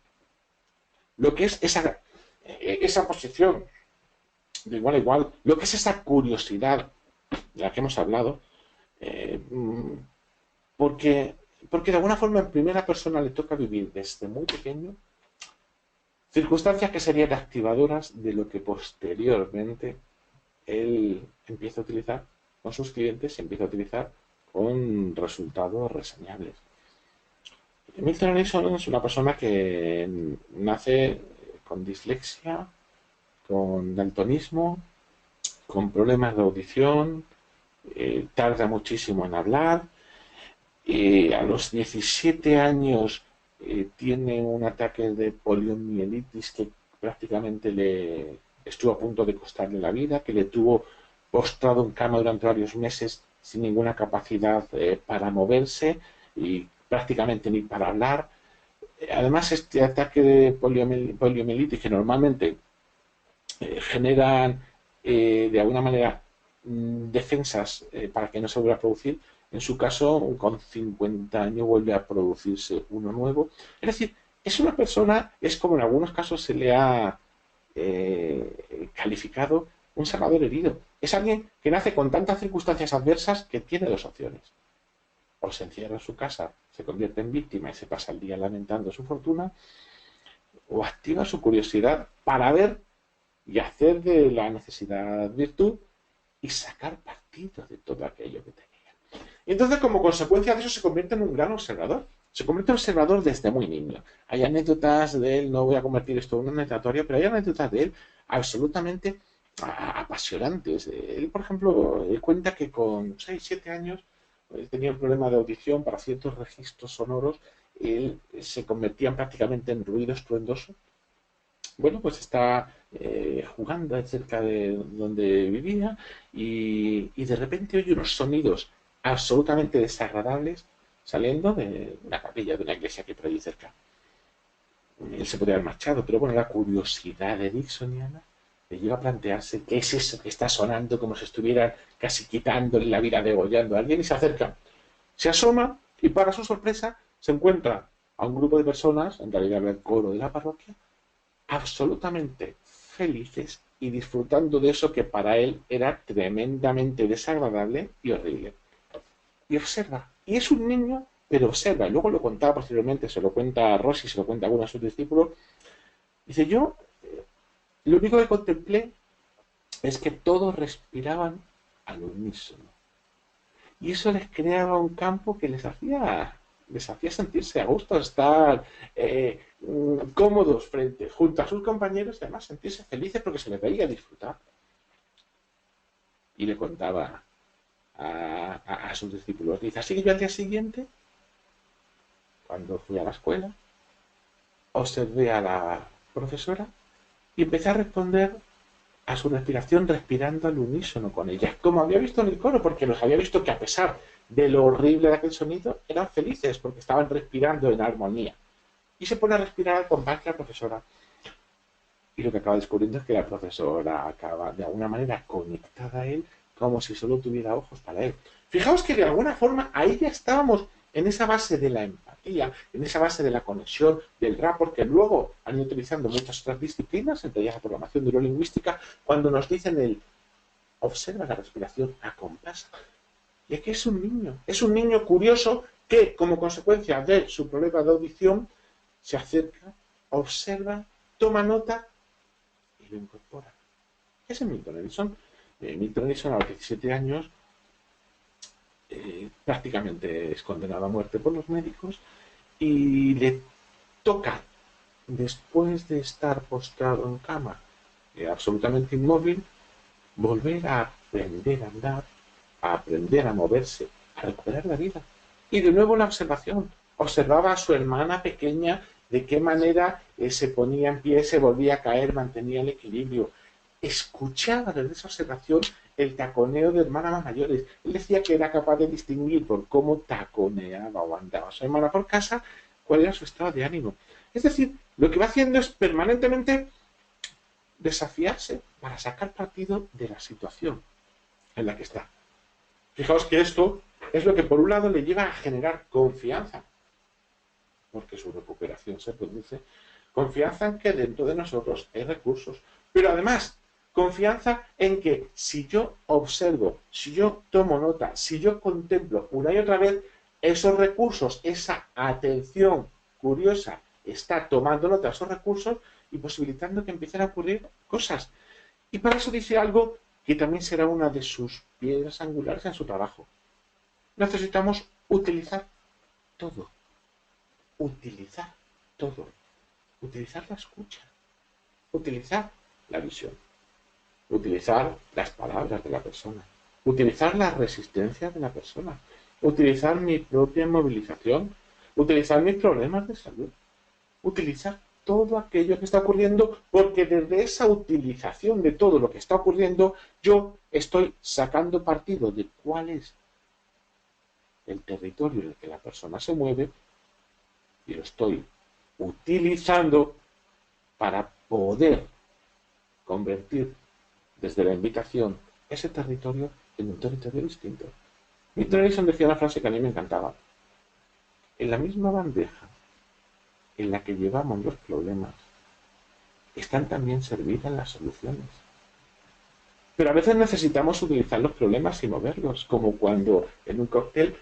lo que es esa posición de igual a igual, lo que es esa curiosidad de la que hemos hablado, porque de alguna forma en primera persona le toca vivir desde muy pequeño circunstancias que serían activadoras de lo que posteriormente él empieza a utilizar con sus clientes y empieza a utilizar con resultados reseñables. Milton Erickson es una persona que nace con dislexia, con daltonismo, con problemas de audición, tarda muchísimo en hablar, a los 17 años tiene un ataque de poliomielitis que prácticamente le estuvo a punto de costarle la vida, que le tuvo postrado en cama durante varios meses sin ninguna capacidad para moverse y prácticamente ni para hablar. Además, este ataque de poliomielitis que normalmente generan de alguna manera defensas para que no se vuelva a producir, en su caso con 50 años vuelve a producirse uno nuevo. Es decir, es una persona, es como en algunos casos se le ha calificado un salvador herido. Es alguien que nace con tantas circunstancias adversas que tiene dos opciones: o se encierra en su casa, se convierte en víctima y se pasa el día lamentando su fortuna, o activa su curiosidad para ver y hacer de la necesidad virtud y sacar partido de todo aquello que tenía. Y entonces, como consecuencia de eso, se convierte en un gran observador. Se convierte en observador desde muy niño. Hay anécdotas de él, no voy a convertir esto en una anécdota, pero hay anécdotas de él absolutamente apasionantes. Él, por ejemplo, él cuenta que con 6, 7 años tenía un problema de audición para ciertos registros sonoros. Él se convertía prácticamente en ruido estruendoso. Bueno, pues está jugando cerca de donde vivía y de repente oye unos sonidos absolutamente desagradables saliendo de una capilla, de una iglesia que por allí cerca. Él se podría haber marchado, pero bueno, la curiosidad ericksoniana le lleva a plantearse qué es eso que está sonando, como si estuvieran casi quitándole la vida, degollando a alguien, y se acerca. Se asoma y para su sorpresa se encuentra a un grupo de personas, en realidad el coro de la parroquia, absolutamente felices y disfrutando de eso que para él era tremendamente desagradable y horrible. Y observa, y es un niño pero observa, y luego lo contaba posteriormente, se lo cuenta a Rossi, se lo cuenta a algunos de sus discípulos, dice, yo lo único que contemplé es que todos respiraban al unísono. Y eso les creaba un campo que les hacía sentirse a gusto, estar cómodos junto a sus compañeros y además sentirse felices porque se les veía disfrutar. Y le contaba a sus discípulos, dice, así que yo al día siguiente, cuando fui a la escuela, observé a la profesora y empecé a responder a su respiración respirando al unísono con ella, como había visto en el coro, porque los había visto que a pesar de lo horrible de aquel sonido, eran felices porque estaban respirando en armonía. Y se pone a respirar al compás que la profesora. Y lo que acaba descubriendo es que la profesora acaba de alguna manera conectada a él como si solo tuviera ojos para él. Fijaos que de alguna forma ahí ya estábamos en esa base de la empatía, en esa base de la conexión, del rapport, que luego han ido utilizando muchas otras disciplinas, entre ellas la programación neurolingüística, cuando nos dicen observa la respiración a compás. Y aquí es un niño curioso que, como consecuencia de su problema de audición, se acerca, observa, toma nota y lo incorpora. Ese es Milton Erickson. Milton Erickson a los 17 años prácticamente es condenado a muerte por los médicos y le toca, después de estar postrado en cama, absolutamente inmóvil, volver a aprender a andar, a aprender a moverse, a recuperar la vida. Y de nuevo la observación. Observaba a su hermana pequeña de qué manera se ponía en pie, se volvía a caer, mantenía el equilibrio. Escuchaba desde esa observación el taconeo de hermanas mayores. Él decía que era capaz de distinguir por cómo taconeaba o andaba su hermana por casa cuál era su estado de ánimo. Es decir, lo que va haciendo es permanentemente desafiarse para sacar partido de la situación en la que está. Fijaos que esto es lo que por un lado le lleva a generar confianza, porque su recuperación se produce, confianza en que dentro de nosotros hay recursos, pero además confianza en que si yo observo, si yo tomo nota, si yo contemplo una y otra vez esos recursos, esa atención curiosa está tomando nota de esos recursos y posibilitando que empiecen a ocurrir cosas. Y para eso dice algo que también será una de sus piedras angulares en su trabajo. Necesitamos utilizar todo. Utilizar todo. Utilizar la escucha. Utilizar la visión. Utilizar las palabras de la persona. Utilizar la resistencia de la persona. Utilizar mi propia movilización. Utilizar mis problemas de salud. Utilizar todo aquello que está ocurriendo, porque desde esa utilización de todo lo que está ocurriendo, yo estoy sacando partido de cuál es el territorio en el que la persona se mueve y lo estoy utilizando para poder convertir desde la invitación ese territorio en un territorio distinto. Milton Erickson decía una frase que a mí me encantaba. En la misma bandeja en la que llevamos los problemas, están también servidas las soluciones. Pero a veces necesitamos utilizar los problemas y moverlos, como cuando en un cóctel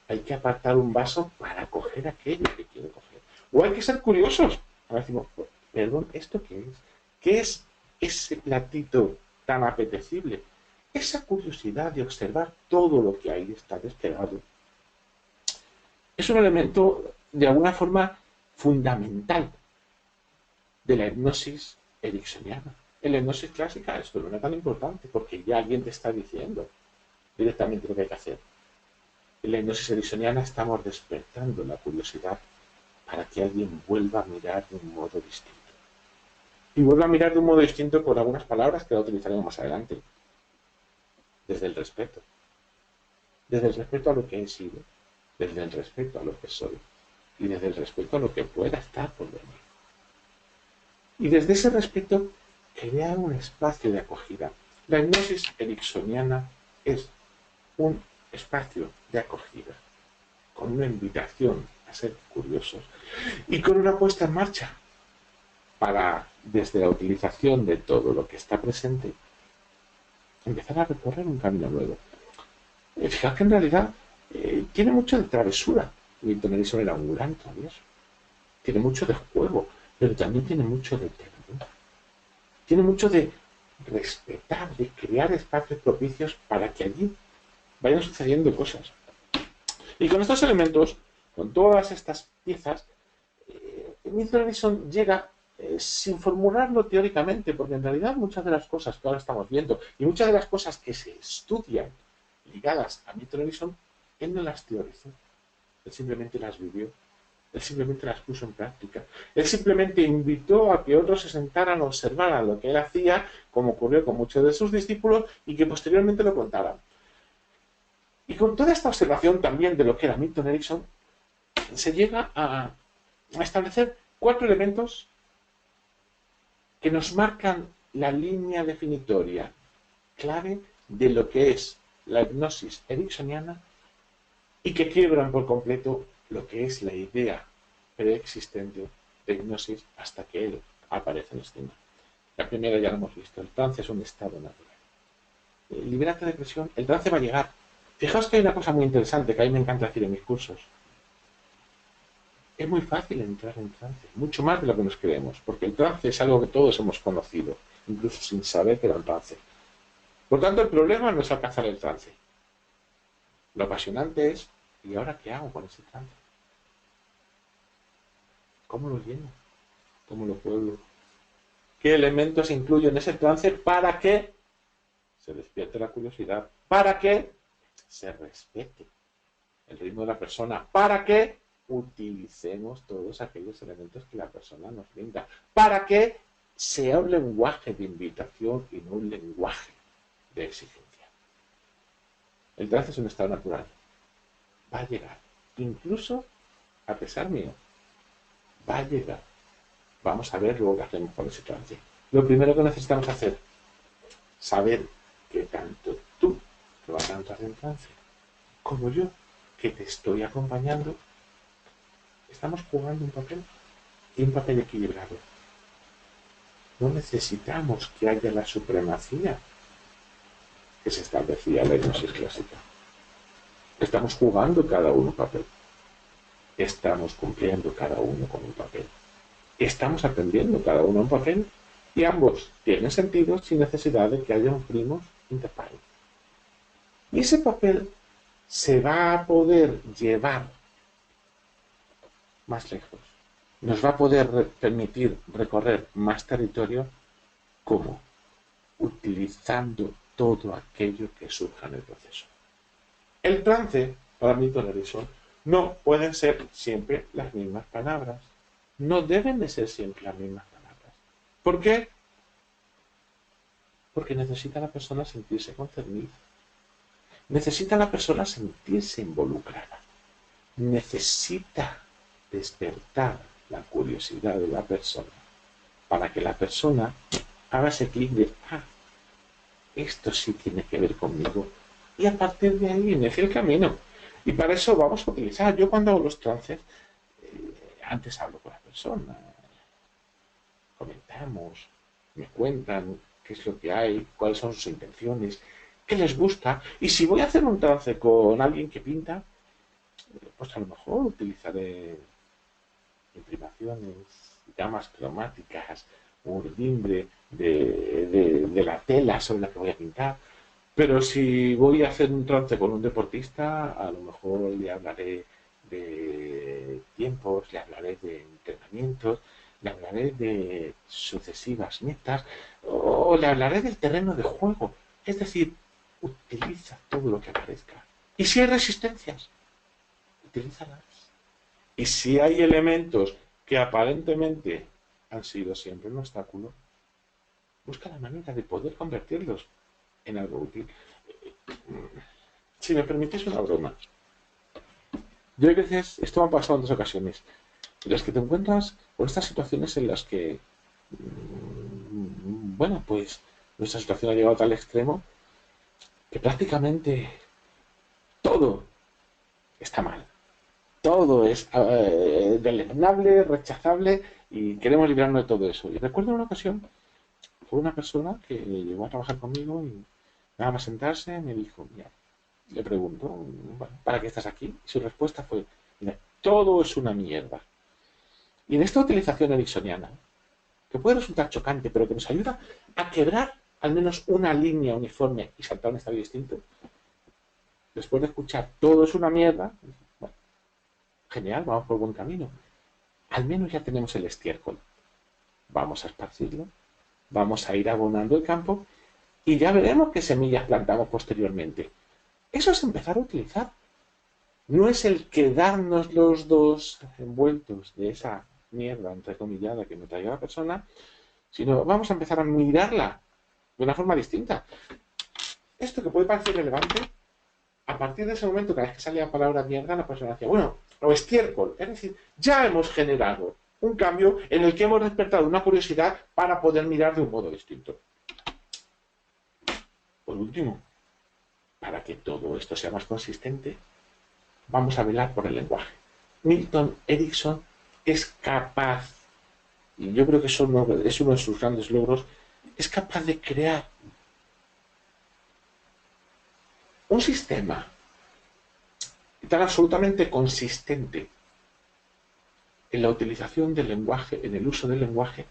hay que apartar un vaso para coger aquello que quiere coger. O hay que ser curiosos. Ahora decimos, perdón, ¿esto qué es? ¿Qué es ese platito tan apetecible? Esa curiosidad de observar todo lo que ahí está desplegado es un elemento, de alguna forma, fundamental de la hipnosis ericksoniana. En la hipnosis clásica esto no es tan importante porque ya alguien te está diciendo directamente lo que hay que hacer. En la hipnosis ericksoniana estamos despertando la curiosidad para que alguien vuelva a mirar de un modo distinto. Y vuelva a mirar de un modo distinto con algunas palabras que la utilizaremos más adelante. Desde el respeto. Desde el respeto a lo que he sido. Desde el respeto a lo que soy. Y desde el respeto a lo que pueda estar por venir. Y desde ese respeto, crear un espacio de acogida. La hipnosis ericksoniana es un espacio de acogida, con una invitación a ser curiosos y con una puesta en marcha para, desde la utilización de todo lo que está presente, empezar a recorrer un camino nuevo. Fijaos que en realidad tiene mucho de travesura. Milton Erickson era un gran travieso. Tiene mucho de juego, pero también tiene mucho de ternura. Tiene mucho de respetar, de crear espacios propicios para que allí vayan sucediendo cosas. Y con estos elementos, con todas estas piezas, Milton Erickson llega sin formularlo teóricamente, porque en realidad muchas de las cosas que ahora estamos viendo y muchas de las cosas que se estudian ligadas a Milton Erickson, él no las teorizó, él simplemente las vivió, él simplemente las puso en práctica, él simplemente invitó a que otros se sentaran, observaran lo que él hacía, como ocurrió con muchos de sus discípulos, y que posteriormente lo contaran. Y con toda esta observación también de lo que era Milton Erickson, se llega a establecer 4 elementos que nos marcan la línea definitoria clave de lo que es la hipnosis ericksoniana y que quiebran por completo lo que es la idea preexistente de hipnosis hasta que él aparece en escena. La primera ya lo hemos visto, el trance es un estado natural. Libérate de presión, el trance va a llegar. Fijaos que hay una cosa muy interesante que a mí me encanta decir en mis cursos. Es muy fácil entrar en trance, mucho más de lo que nos creemos, porque el trance es algo que todos hemos conocido, incluso sin saber que era un trance. Por tanto, el problema no es alcanzar el trance. Lo apasionante es, ¿y ahora qué hago con ese trance? ¿Cómo lo lleno? ¿Cómo lo pueblo? ¿Qué elementos incluyo en ese trance para que se despierte la curiosidad? Para que se respete el ritmo de la persona, para que utilicemos todos aquellos elementos que la persona nos brinda, para que sea un lenguaje de invitación y no un lenguaje de exigencia. El trance es un estado natural, va a llegar, incluso a pesar mío, va a llegar. Vamos a ver luego qué hacemos con ese trance. Lo primero que necesitamos hacer, saber que tanto tú, que vas a entrar en trance, como yo, que te estoy acompañando, estamos jugando un papel y un papel equilibrado. No necesitamos que haya la supremacía que se establecía en la hipnosis clásica. Estamos jugando cada uno un papel. Estamos cumpliendo cada uno con un papel. Estamos aprendiendo cada uno un papel y ambos tienen sentido sin necesidad de que haya un primos inter pares. Y ese papel se va a poder llevar más lejos. Nos va a poder permitir recorrer más territorio. ¿Cómo? Utilizando todo aquello que surja en el proceso. El trance, para Milton Erickson, no pueden ser siempre las mismas palabras. No deben de ser siempre las mismas palabras. ¿Por qué? Porque necesita la persona sentirse concernida. Necesita la persona sentirse involucrada. Necesita despertar la curiosidad de la persona para que la persona haga ese clic de esto sí tiene que ver conmigo, y a partir de ahí inicia el camino. Y para eso vamos a utilizar, yo cuando hago los trances, antes hablo con la persona, comentamos, me cuentan qué es lo que hay, cuáles son sus intenciones, qué les gusta, y si voy a hacer un trance con alguien que pinta, pues a lo mejor utilizaré imprimaciones, gamas cromáticas, urdimbre de la tela sobre la que voy a pintar. Pero si voy a hacer un trance con un deportista, a lo mejor le hablaré de tiempos, le hablaré de entrenamientos, le hablaré de sucesivas metas o le hablaré del terreno de juego. Es decir, utiliza todo lo que aparezca. Y si hay resistencias, utilízalas. Y si hay elementos que aparentemente han sido siempre un obstáculo, busca la manera de poder convertirlos en algo útil. Si me permites una broma, yo a veces, esto me ha pasado en 2 ocasiones, en las que te encuentras con estas situaciones en las que, bueno, pues nuestra situación ha llegado a tal extremo que prácticamente todo está mal. Todo es deleznable, rechazable y queremos librarnos de todo eso. Y recuerdo una ocasión, fue una persona que llegó a trabajar conmigo y nada más sentarse me dijo, mira, le pregunto, bueno, ¿para qué estás aquí? Y su respuesta fue, mira, todo es una mierda. Y en esta utilización ericksoniana, que puede resultar chocante, pero que nos ayuda a quebrar al menos una línea uniforme y saltar un estadio distinto, después de escuchar todo es una mierda, bueno, genial, vamos por buen camino. Al menos ya tenemos el estiércol. Vamos a esparcirlo, vamos a ir abonando el campo y ya veremos qué semillas plantamos posteriormente. Eso es empezar a utilizar. No es el quedarnos los dos envueltos de esa mierda entrecomillada que nos traiga la persona, sino vamos a empezar a mirarla de una forma distinta. Esto que puede parecer relevante, a partir de ese momento, cada vez que salía la palabra mierda, la persona decía, bueno, o estiércol. Es decir, ya hemos generado un cambio en el que hemos despertado una curiosidad para poder mirar de un modo distinto. Por último, para que todo esto sea más consistente, vamos a velar por el lenguaje. Milton Erickson es capaz, y yo creo que eso es uno de sus grandes logros, es capaz de crear un sistema tan absolutamente consistente en la utilización del lenguaje, en el uso del lenguaje,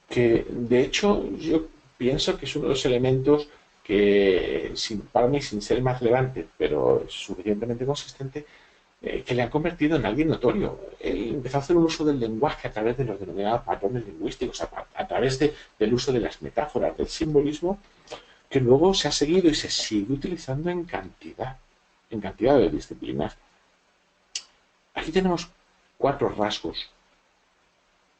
que de hecho yo pienso que es uno de los elementos que, para mí, sin ser más relevante, pero suficientemente consistente, que le han convertido en alguien notorio. Él empezó a hacer un uso del lenguaje a través de los denominados patrones lingüísticos, a través del uso de las metáforas, del simbolismo, que luego se ha seguido y se sigue utilizando en cantidad de disciplinas. Aquí tenemos 4 rasgos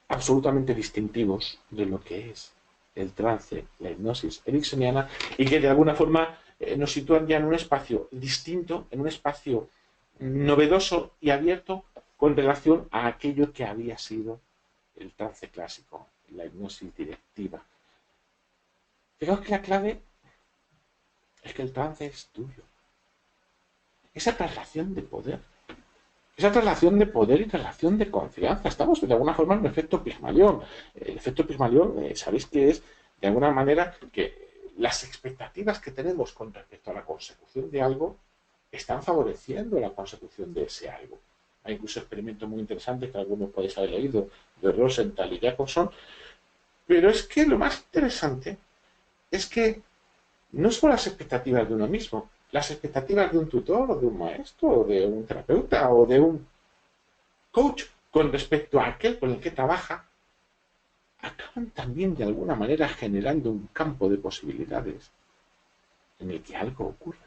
absolutamente distintivos de lo que es el trance, la hipnosis ericksoniana, y que de alguna forma nos sitúan ya en un espacio distinto, en un espacio novedoso y abierto con relación a aquello que había sido el trance clásico, la hipnosis directiva. Fijaos que la clave es que el trance es tuyo. Esa traslación de poder. Esa traslación de poder y traslación de confianza. Estamos de alguna forma en un efecto Pigmalión. El efecto Pigmalión, sabéis que es de alguna manera que las expectativas que tenemos con respecto a la consecución de algo están favoreciendo la consecución de ese algo. Hay incluso experimentos muy interesantes que algunos podéis haber leído de Rosenthal y Jacobson. Pero es que lo más interesante es que no son las expectativas de uno mismo, las expectativas de un tutor, o de un maestro, o de un terapeuta, o de un coach con respecto a aquel con el que trabaja, acaban también de alguna manera generando un campo de posibilidades en el que algo ocurre.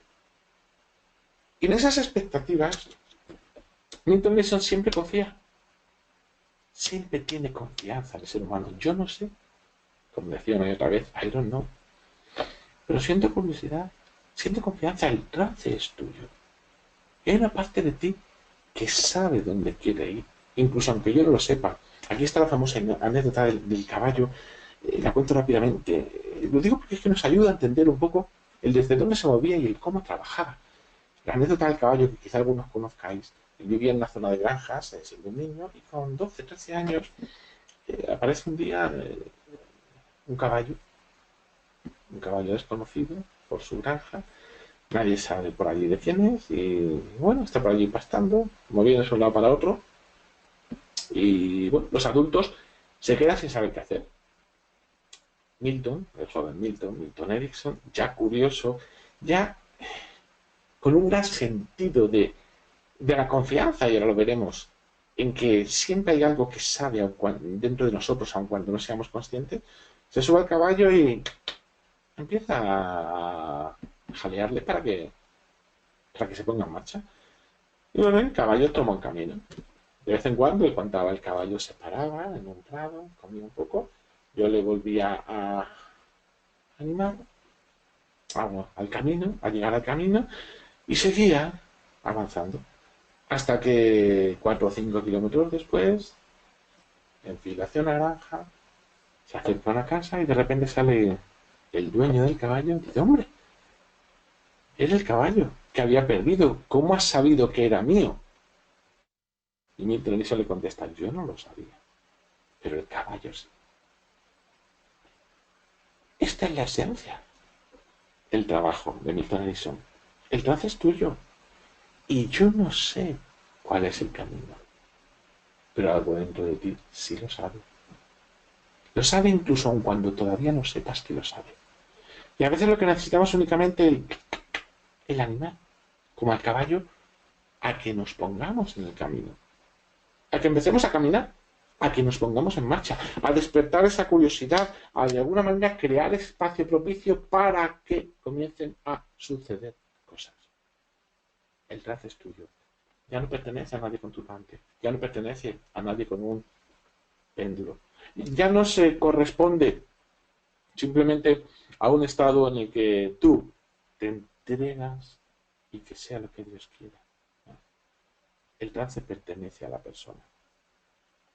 Y en esas expectativas, Milton Erickson siempre confía. Siempre tiene confianza en el ser humano. Yo no sé, como decía una y otra vez, I don't know. Pero siento curiosidad, siento confianza, el trance es tuyo. Y hay una parte de ti que sabe dónde quiere ir, incluso aunque yo no lo sepa. Aquí está la famosa anécdota del caballo, la cuento rápidamente. Lo digo porque es que nos ayuda a entender un poco el desde dónde se movía y el cómo trabajaba. La anécdota del caballo, que quizá algunos conozcáis, él vivía en una zona de granjas, siendo un niño, y con 12, 13 años aparece un día un caballo desconocido por su granja, nadie sabe por allí de quién es, y bueno, está por allí pastando, moviéndose de un lado para otro, y bueno, los adultos se quedan sin saber qué hacer. Milton, el joven Milton Erickson, ya curioso, ya con un gran sentido de la confianza, y ahora lo veremos, en que siempre hay algo que sabe dentro de nosotros, aun cuando no seamos conscientes, se sube al caballo y empieza a jalearle para que se ponga en marcha. Y bueno, el caballo toma un camino. De vez en cuando, y cuando el caballo se paraba en un prado, comía un poco, yo le volvía a animar al camino, a llegar al camino, y seguía avanzando. Hasta que 4 o 5 kilómetros después, enfila hacia una granja, se acerca a una casa y de repente sale el dueño del caballo y dice, hombre, era el caballo que había perdido. ¿Cómo has sabido que era mío? Y Milton Erickson le contesta, yo no lo sabía, pero el caballo sí. Esta es la esencia del trabajo de Milton Erickson. El trance es tuyo y yo no sé cuál es el camino. pero algo dentro de ti sí lo sabe. Lo sabe incluso aun cuando todavía no sepas que lo sabe. Y a veces lo que necesitamos únicamente el animal, como al caballo, a que nos pongamos en el camino, a que empecemos a caminar, a que nos pongamos en marcha, a despertar esa curiosidad, a de alguna manera crear espacio propicio para que comiencen a suceder cosas. El trance es tuyo. Ya no pertenece a nadie conturbante, ya no pertenece a nadie con un péndulo. Ya no se corresponde simplemente a un estado en el que tú te entregas y que sea lo que Dios quiera. El trance pertenece a la persona.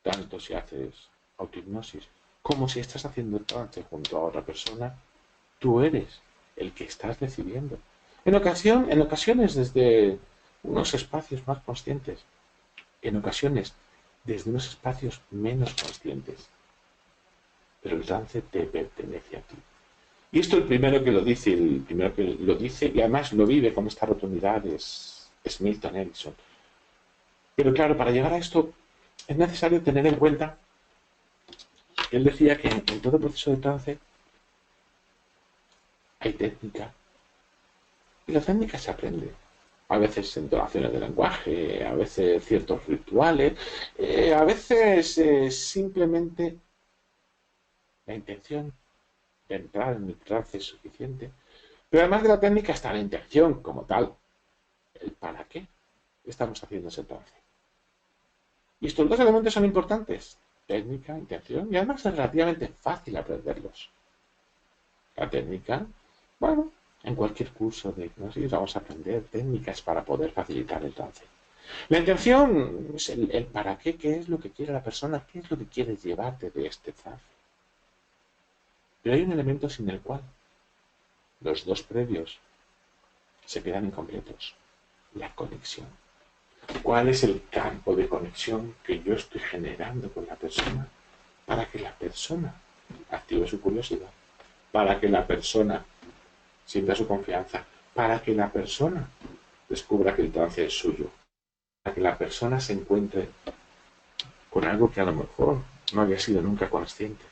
Tanto si haces autohipnosis como si estás haciendo el trance junto a otra persona, tú eres el que estás decidiendo. En ocasiones desde unos espacios más conscientes, en ocasiones desde unos espacios menos conscientes. Pero el trance te pertenece a ti. Y esto el primero que lo dice, y además lo vive con esta rotundidad es Milton Erickson. Pero claro, para llegar a esto es necesario tener en cuenta que él decía que en todo proceso de trance hay técnica. Y la técnica se aprende. A veces entonaciones de lenguaje, a veces ciertos rituales, a veces simplemente la intención de entrar en el trance es suficiente. Pero además de la técnica está la intención como tal. El para qué estamos haciendo ese trance. Y estos dos elementos son importantes. Técnica, intención, y además es relativamente fácil aprenderlos. La técnica, bueno, en cualquier curso de hipnosis vamos a aprender técnicas para poder facilitar el trance. La intención es el para qué es lo que quiere la persona, qué es lo que quiere llevarte de este trance. Pero hay un elemento sin el cual los dos previos se quedan incompletos. La conexión. ¿Cuál es el campo de conexión que yo estoy generando con la persona para que la persona active su curiosidad, para que la persona sienta su confianza, para que la persona descubra que el trance es suyo, para que la persona se encuentre con algo que a lo mejor no había sido nunca consciente?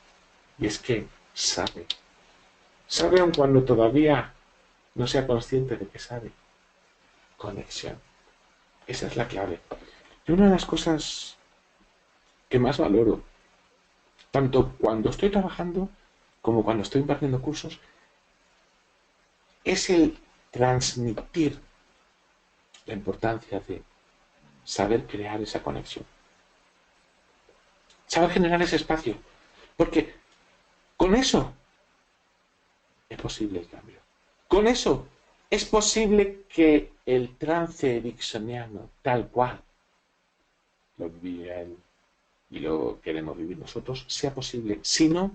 Y es que sabe aun cuando todavía no sea consciente de que sabe. Conexión. Esa es la clave. Y una de las cosas que más valoro, tanto cuando estoy trabajando como cuando estoy impartiendo cursos, es el transmitir la importancia de saber crear esa conexión. Saber generar ese espacio. Porque con eso es posible el cambio. Con eso es posible que el trance ericksoniano, tal cual lo vivía él y lo queremos vivir nosotros, sea posible. Si no,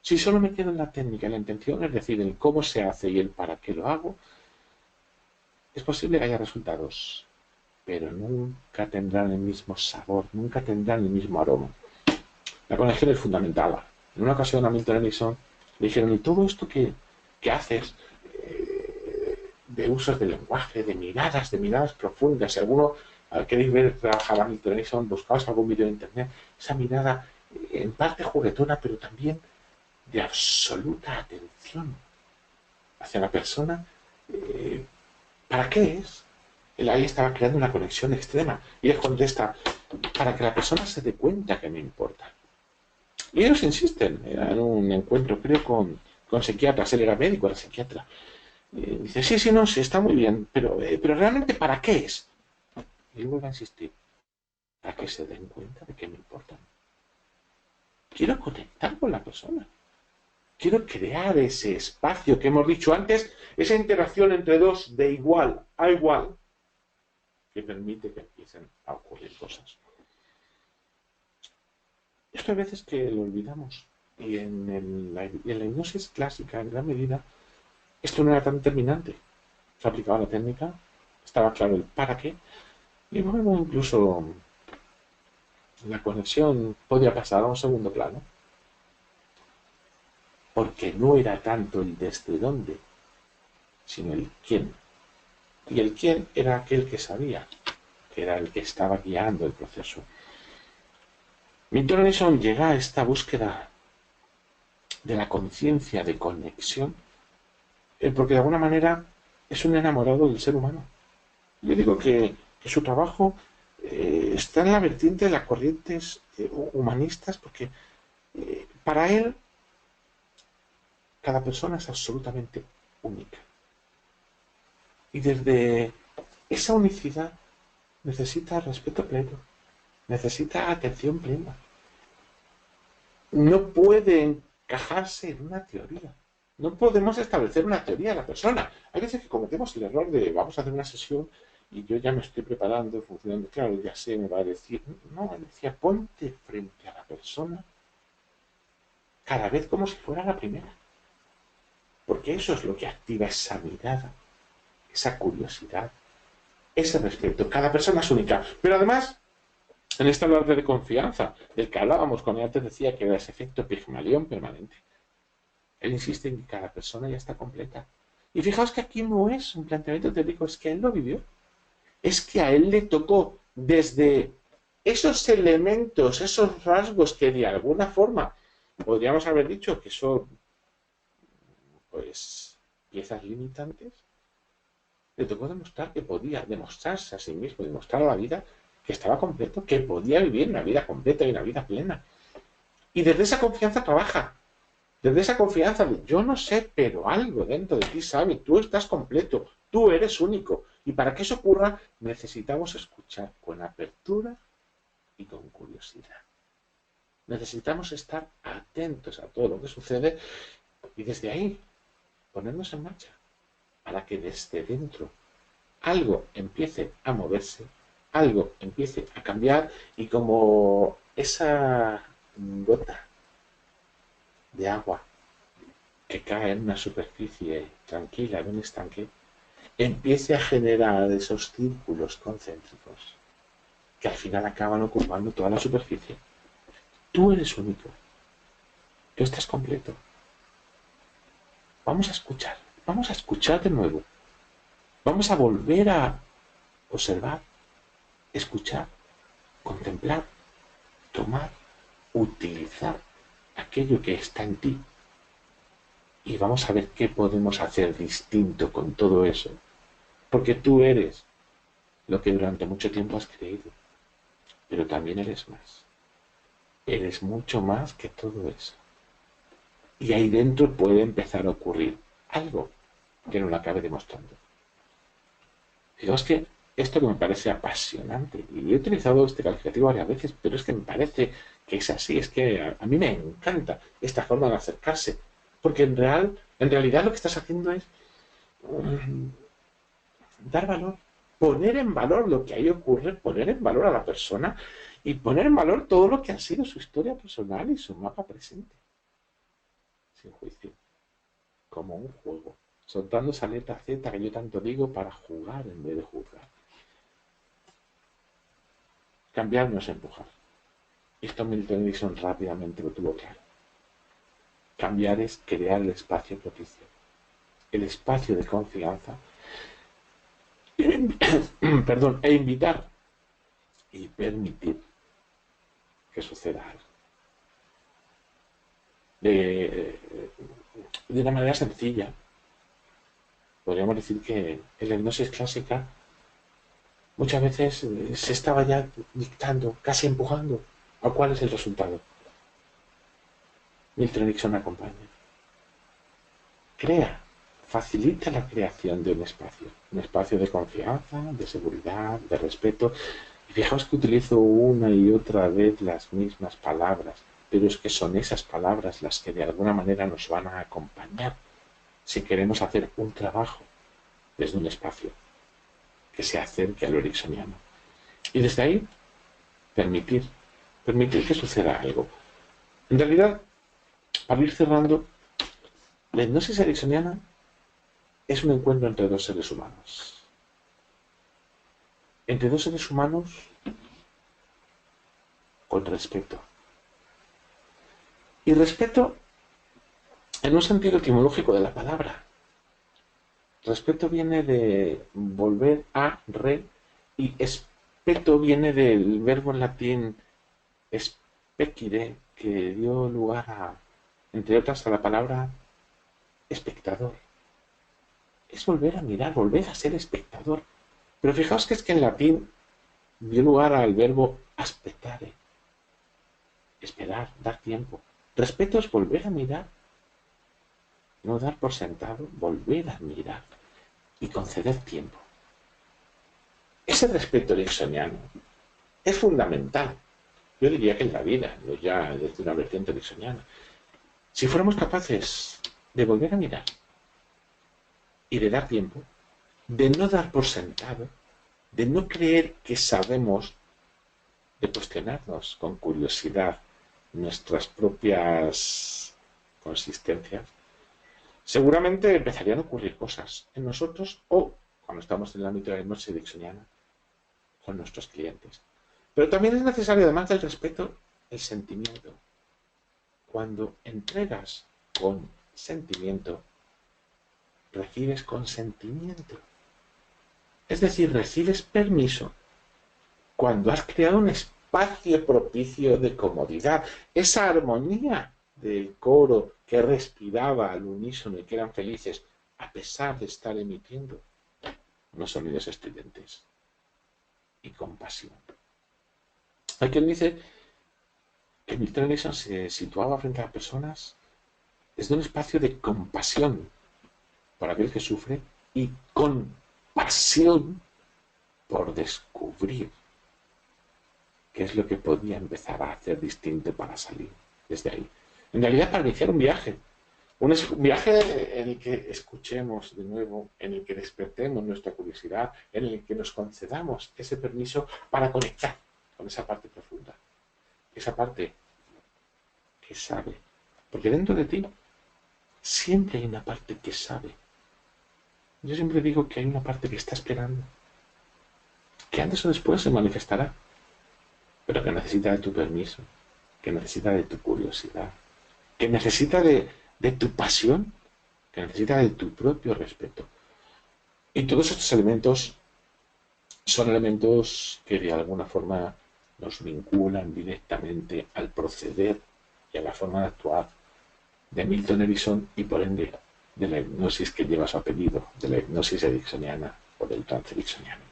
si solo me quedo en la técnica, en la intención, es decir, en cómo se hace y el para qué lo hago, es posible que haya resultados, pero nunca tendrán el mismo sabor, nunca tendrán el mismo aroma. La conexión es fundamental. En una ocasión a Milton Erickson le dijeron, ¿y todo esto que haces de usos del lenguaje, de miradas profundas? Si alguno queréis ver trabajar a Milton Erickson, buscaos algún vídeo en internet, esa mirada en parte juguetona, pero también de absoluta atención hacia la persona. ¿Para qué es? Él ahí estaba creando una conexión extrema. Y él contesta, para que la persona se dé cuenta que me importa. Y ellos insisten. Era en un encuentro, creo, con psiquiatras. Él era médico, era psiquiatra. Dice, sí, no, sí, está muy bien, pero realmente ¿para qué es? Y él vuelve a insistir, para que se den cuenta de que me importan. Quiero conectar con la persona. Quiero crear ese espacio que hemos dicho antes, esa interacción entre dos de igual a igual, que permite que empiecen a ocurrir cosas. Esto hay veces que lo olvidamos. Y en la hipnosis clásica, en gran medida, esto no era tan determinante. Se aplicaba la técnica, estaba claro el para qué, y luego incluso la conexión podía pasar a un segundo plano. Porque no era tanto el desde dónde, sino el quién. Y el quién era aquel que sabía, que era el que estaba guiando el proceso. Milton Erickson llega a esta búsqueda de la conciencia de conexión porque de alguna manera es un enamorado del ser humano. Yo digo que su trabajo está en la vertiente de las corrientes humanistas porque para él cada persona es absolutamente única. Y desde esa unicidad necesita respeto pleno, necesita atención plena. No puede encajarse en una teoría. No podemos establecer una teoría de la persona. Hay veces que cometemos el error de vamos a hacer una sesión y yo ya me estoy preparando, funcionando, claro, ya sé, me va a decir. No, él decía, ponte frente a la persona cada vez como si fuera la primera. Porque eso es lo que activa esa mirada, esa curiosidad, ese respeto. Cada persona es única. Pero además, en este hablar de confianza, del que hablábamos cuando antes decía que era ese efecto Pigmalión permanente. Él insiste en que cada persona ya está completa. Y fijaos que aquí no es un planteamiento teórico, es que él lo vivió. Es que a él le tocó desde esos elementos, esos rasgos que de alguna forma podríamos haber dicho que son pues piezas limitantes, le tocó demostrar que podía demostrarse a sí mismo, demostrar a la vida que estaba completo, que podía vivir una vida completa y una vida plena. Y desde esa confianza trabaja. Desde esa confianza de yo no sé, pero algo dentro de ti sabe, tú estás completo, tú eres único. Y para que eso ocurra, necesitamos escuchar con apertura y con curiosidad. Necesitamos estar atentos a todo lo que sucede y desde ahí ponernos en marcha para que desde dentro algo empiece a moverse, algo empiece a cambiar y como esa gota de agua que cae en una superficie tranquila, en un estanque, empiece a generar esos círculos concéntricos que al final acaban ocupando toda la superficie. Tú eres único. Tú estás completo. Vamos a escuchar de nuevo. Vamos a volver a observar, escuchar, contemplar, tomar, utilizar aquello que está en ti. Y vamos a ver qué podemos hacer distinto con todo eso. Porque tú eres lo que durante mucho tiempo has creído. Pero también eres más. Eres mucho más que todo eso. Y ahí dentro puede empezar a ocurrir algo que no lo acabe demostrando. Fijaos que esto que me parece apasionante, y he utilizado este calificativo varias veces, pero es que me parece que es así, es que a mí me encanta esta forma de acercarse, porque en realidad lo que estás haciendo es dar valor, poner en valor lo que ahí ocurre, poner en valor a la persona y poner en valor todo lo que ha sido su historia personal y su mapa presente, sin juicio, como un juego, soltando esa letra Z que yo tanto digo para jugar en vez de juzgar. Cambiar no es empujar. Esto Milton Erickson rápidamente lo tuvo claro. Cambiar es crear el espacio propicio, el espacio de confianza, perdón, e invitar y permitir que suceda algo. De una manera sencilla, podríamos decir que en la hipnosis clásica muchas veces se estaba ya dictando, casi empujando a cuál es el resultado. Milton Erickson acompaña. Crea, facilita la creación de un espacio de confianza, de seguridad, de respeto. Y fijaos que utilizo una y otra vez las mismas palabras, pero es que son esas palabras las que de alguna manera nos van a acompañar si queremos hacer un trabajo desde un espacio que se acerque a lo ericksoniano. Y desde ahí, permitir que suceda algo. En realidad, para ir cerrando, la hipnosis ericksoniana es un encuentro entre dos seres humanos. Entre dos seres humanos con respeto. Y respeto en un sentido etimológico de la palabra. Respeto viene de volver a re y espeto viene del verbo en latín Péquide que dio lugar a, entre otras, a la palabra espectador. Es volver a mirar, volver a ser espectador. Pero fijaos que es que en latín dio lugar al verbo aspetare, esperar, dar tiempo. Respeto es volver a mirar, no dar por sentado, volver a mirar y conceder tiempo. Ese respeto ericksoniano es fundamental. Yo diría que en la vida, no ya desde una vertiente ericksoniana. Si fuéramos capaces de volver a mirar y de dar tiempo, de no dar por sentado, de no creer que sabemos, de cuestionarnos con curiosidad nuestras propias consistencias, seguramente empezarían a ocurrir cosas en nosotros o, cuando estamos en el ámbito de la hipnosis ericksoniana, con nuestros clientes. Pero también es necesario, además del respeto, el sentimiento. Cuando entregas con sentimiento, recibes consentimiento. Es decir, recibes permiso cuando has creado un espacio propicio de comodidad. Esa armonía del coro que respiraba al unísono y que eran felices, a pesar de estar emitiendo unos sonidos estridentes y compasión. Hay quien dice que Milton Erickson se situaba frente a las personas desde un espacio de compasión por aquel que sufre y con pasión por descubrir qué es lo que podía empezar a hacer distinto para salir desde ahí. En realidad, para iniciar un viaje en el que escuchemos de nuevo, en el que despertemos nuestra curiosidad, en el que nos concedamos ese permiso para conectar con esa parte profunda, esa parte que sabe. Porque dentro de ti siempre hay una parte que sabe. Yo siempre digo que hay una parte que está esperando, que antes o después se manifestará, pero que necesita de tu permiso, que necesita de tu curiosidad, que necesita de tu pasión, que necesita de tu propio respeto. Y todos estos elementos son elementos que de alguna forma nos vinculan directamente al proceder y a la forma de actuar de Milton Erickson y por ende de la hipnosis que lleva su apellido, de la hipnosis ericksoniana o del trance ericksoniano.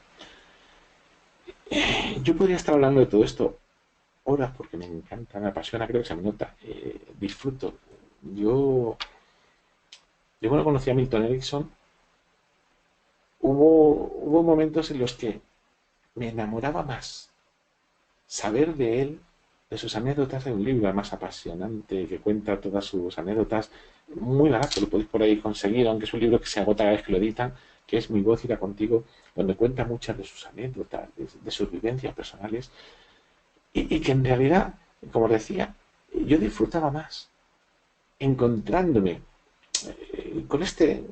Yo podría estar hablando de todo esto horas porque me encanta, me apasiona, creo que se me nota, disfruto. Yo cuando conocí a Milton Erickson hubo momentos en los que me enamoraba más saber de él, de sus anécdotas. Hay un libro más apasionante que cuenta todas sus anécdotas, muy barato, lo podéis por ahí conseguir, aunque es un libro que se agota cada vez que lo editan, que es Mi voz irá contigo, donde cuenta muchas de sus anécdotas, de sus vivencias personales, y que en realidad, como os decía, yo disfrutaba más encontrándome con este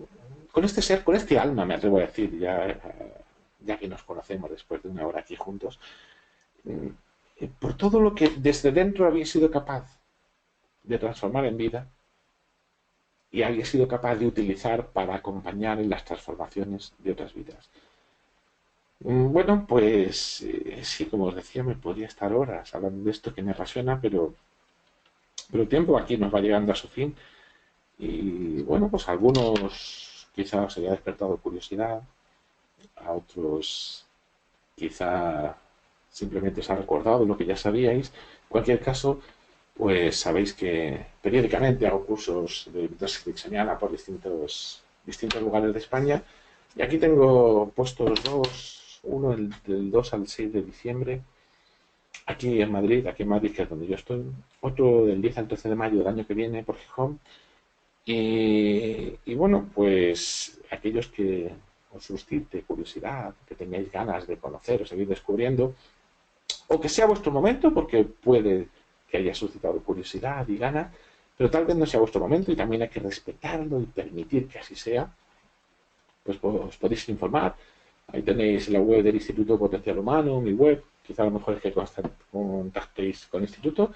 ser, con este alma, me atrevo a decir, ya que nos conocemos después de una hora aquí juntos, por todo lo que desde dentro había sido capaz de transformar en vida y había sido capaz de utilizar para acompañar en las transformaciones de otras vidas. Bueno, pues sí, como os decía, me podría estar horas hablando de esto que me apasiona, pero el tiempo aquí nos va llegando a su fin. Y bueno, pues a algunos quizá os haya despertado curiosidad, a otros quizá simplemente os ha recordado lo que ya sabíais. En cualquier caso, pues sabéis que periódicamente hago cursos de hipnosis ericksoniana por distintos lugares de España. Y aquí tengo puestos dos, uno del 2 al 6 de diciembre, aquí en Madrid, que es donde yo estoy, otro del 10 al 13 de mayo del año que viene por Gijón. Y bueno, pues aquellos que os suscite curiosidad, que tengáis ganas de conocer o seguir descubriendo, o que sea vuestro momento, porque puede que haya suscitado curiosidad y ganas, pero tal vez no sea vuestro momento y también hay que respetarlo y permitir que así sea, pues os podéis informar. Ahí tenéis la web del Instituto Potencial Humano, mi web, quizá a lo mejor es que contactéis con el instituto.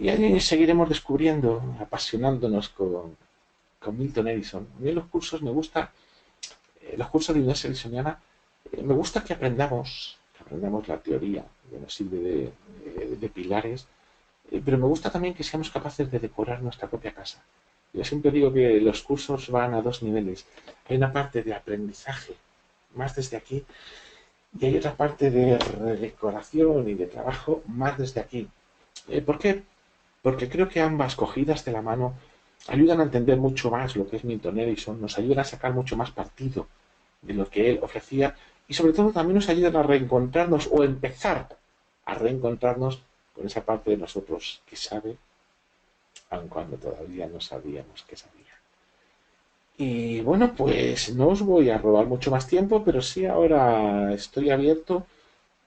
Y ahí seguiremos descubriendo, apasionándonos con Milton Erickson. A mí en los cursos me gusta, los cursos de hipnosis ericksoniana, me gusta que aprendamos la teoría, que nos sirve de pilares, pero me gusta también que seamos capaces de decorar nuestra propia casa. Yo siempre digo que los cursos van a dos niveles. Hay una parte de aprendizaje, más desde aquí, y hay otra parte de decoración y de trabajo, más desde aquí. ¿Por qué? Porque creo que ambas cogidas de la mano ayudan a entender mucho más lo que es Milton Edison, nos ayudan a sacar mucho más partido de lo que él ofrecía y sobre todo también nos ayudan a reencontrarnos o empezar a reencontrarnos con esa parte de nosotros que sabe, aun cuando todavía no sabíamos que sabía. Y bueno, pues no os voy a robar mucho más tiempo, pero sí ahora estoy abierto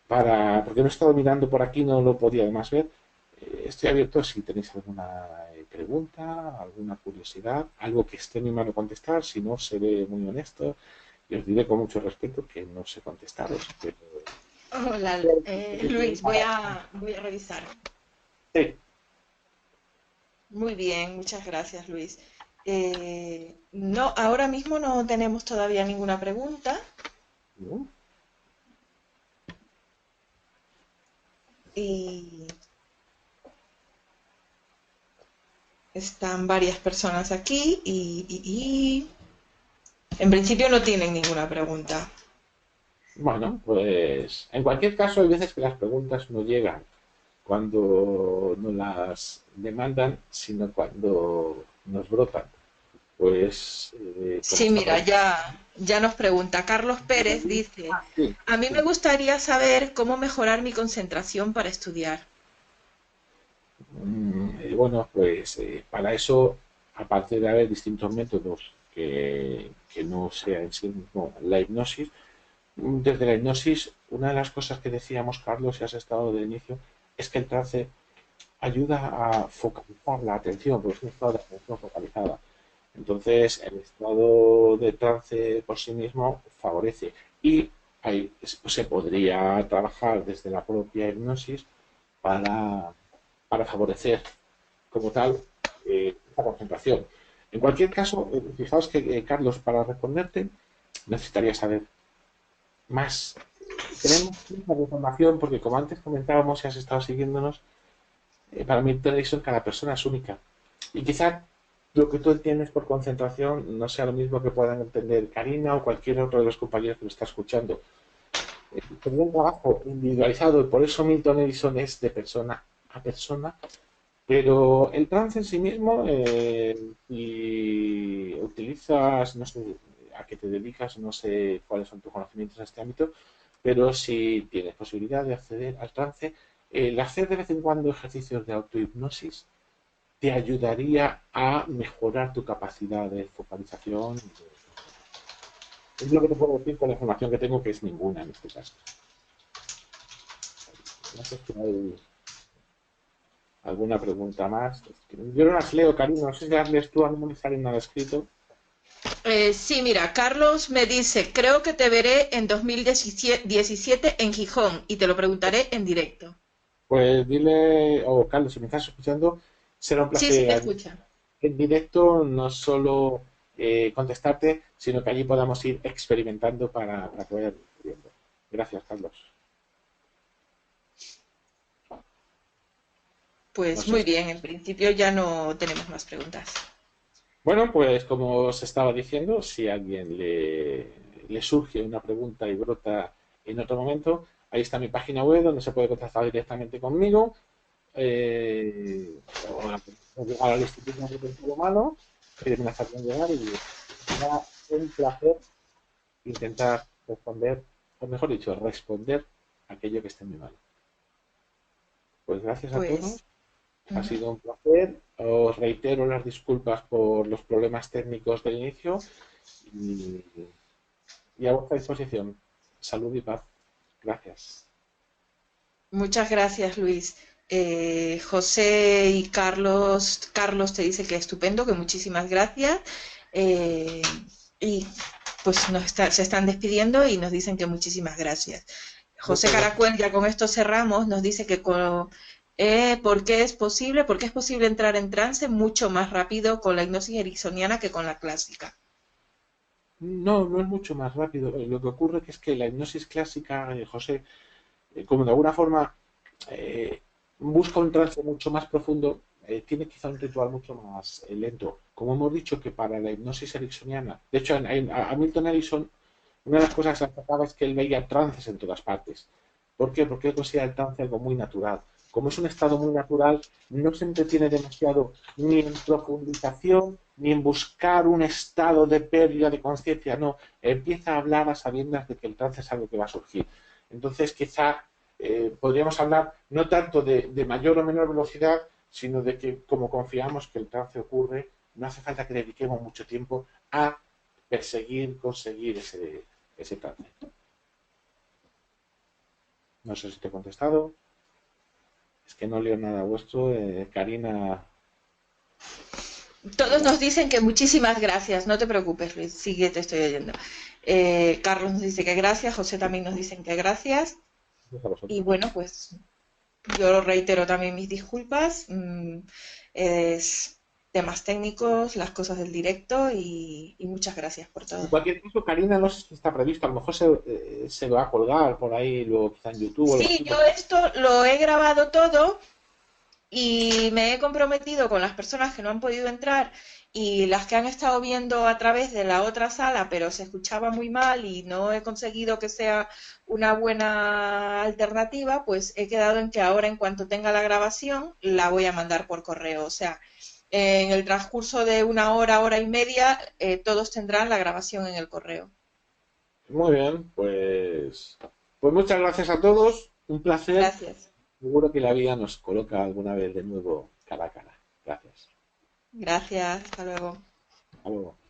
porque no he estado mirando por aquí, no lo podía además ver. Estoy abierto si tenéis alguna pregunta, alguna curiosidad, algo que esté en mi mano contestar, si no, seré muy honesto y os diré con mucho respeto que no sé contestaros. Pero... Hola, Luis, voy a revisar. Sí. Muy bien, muchas gracias, Luis. No, ahora mismo no tenemos todavía ninguna pregunta ¿No? y están varias personas aquí y en principio no tienen ninguna pregunta. Bueno, pues en cualquier caso hay veces que las preguntas no llegan cuando no las demandan, sino cuando nos brotan. Pues, como Sí, estaba mira, diciendo, ya nos pregunta. Carlos Pérez dice, sí, a mí me sí. gustaría saber cómo mejorar mi concentración para estudiar. Bueno, pues para eso, aparte de haber distintos métodos que no sea en sí mismo la hipnosis, desde la hipnosis, una de las cosas que decíamos, Carlos, y has estado de inicio, es que el trance ayuda a focalizar la atención, porque es un estado de atención focalizada. Entonces, el estado de trance por sí mismo favorece. Y ahí se podría trabajar desde la propia hipnosis para, para favorecer como tal esa concentración. En cualquier caso, fijaos que, Carlos, para responderte, necesitaría saber más. Tenemos mucha información porque, como antes comentábamos, si has estado siguiéndonos, para mí Edison cada persona es única. Y quizá lo que tú entiendes por concentración no sea lo mismo que puedan entender Karina o cualquier otro de los compañeros que lo está escuchando. Tener un trabajo individualizado y por eso Milton Edison es de persona a persona, pero el trance en sí mismo, si utilizas, no sé a qué te dedicas, no sé cuáles son tus conocimientos en este ámbito, pero si tienes posibilidad de acceder al trance, el hacer de vez en cuando ejercicios de autohipnosis te ayudaría a mejorar tu capacidad de focalización. Es lo que te puedo decir con la información que tengo, que es ninguna en este caso. No sé si hay alguna pregunta más. Yo no las leo, Karina, no sé si las lees tú, a mí no me sale nada escrito. Sí, mira, Carlos me dice, creo que te veré en 2017 en Gijón y te lo preguntaré en directo. Pues dile, o Carlos, si me estás escuchando, será un Sí, sí, me placer escucha. en directo no solo contestarte, sino que allí podamos ir experimentando para que vayas viendo. Gracias, Carlos. No Pues sé muy si... bien, en principio ya no tenemos más preguntas. Bueno, pues como os estaba diciendo, si a alguien le surge una pregunta y brota en otro momento, ahí está mi página web donde se puede contactar directamente conmigo o al Instituto de Recursos Humanos que me las harían llegar y será un placer intentar responder, o mejor dicho, responder aquello que esté en mi mano. Pues gracias a Pues, todos, ha ujú. sido un placer. Os reitero las disculpas por los problemas técnicos del inicio y, y a vuestra disposición. Salud y paz. Gracias. Muchas gracias, Luis. José y Carlos te dice que estupendo, que muchísimas gracias. Eh, y pues se están despidiendo y nos dicen que muchísimas gracias. José Muchas gracias. Caracuel, ya con esto cerramos, nos dice que ¿por qué es posible entrar en trance mucho más rápido con la hipnosis ericksoniana que con la clásica? No, no es mucho más rápido. Lo que ocurre que es que la hipnosis clásica, José, como de alguna forma, eh, busca un trance mucho más profundo, tiene quizá un ritual mucho más lento. Como hemos dicho que para la hipnosis ericksoniana, de hecho a Milton Erickson, una de las cosas que destacaba es que él veía trances en todas partes. ¿Por qué? Porque él considera el trance algo muy natural. Como es un estado muy natural, no se entretiene demasiado ni en profundización, ni en buscar un estado de pérdida de conciencia, no. Empieza a hablar a sabiendas de que el trance es algo que va a surgir. Entonces, quizá podríamos hablar no tanto de mayor o menor velocidad, sino de que como confiamos que el trance ocurre, no hace falta que dediquemos mucho tiempo a perseguir, conseguir ese trance. No sé si te he contestado. Es que no leo nada vuestro. Karina. Todos nos dicen que muchísimas gracias, no te preocupes, Luis, sigue, te estoy oyendo. Carlos nos dice que gracias, José también nos dicen que gracias. Gracias a Y vosotros. bueno, pues yo reitero también mis disculpas. Es temas técnicos, las cosas del directo y muchas gracias por En todo. cualquier caso, Karina, no sé si está previsto. A lo mejor se va a colgar por ahí, luego quizá en YouTube o algo Sí, así. yo esto lo he grabado todo y me he comprometido con las personas que no han podido entrar y las que han estado viendo a través de la otra sala, pero se escuchaba muy mal y no he conseguido que sea una buena alternativa, pues he quedado en que ahora en cuanto tenga la grabación la voy a mandar por correo. O sea, en el transcurso de una hora, hora y media, todos tendrán la grabación en el correo. Muy bien, pues muchas gracias a todos. Un placer. Gracias. Seguro que la vida nos coloca alguna vez de nuevo cara a cara. Gracias. Gracias. Hasta luego. Hasta luego.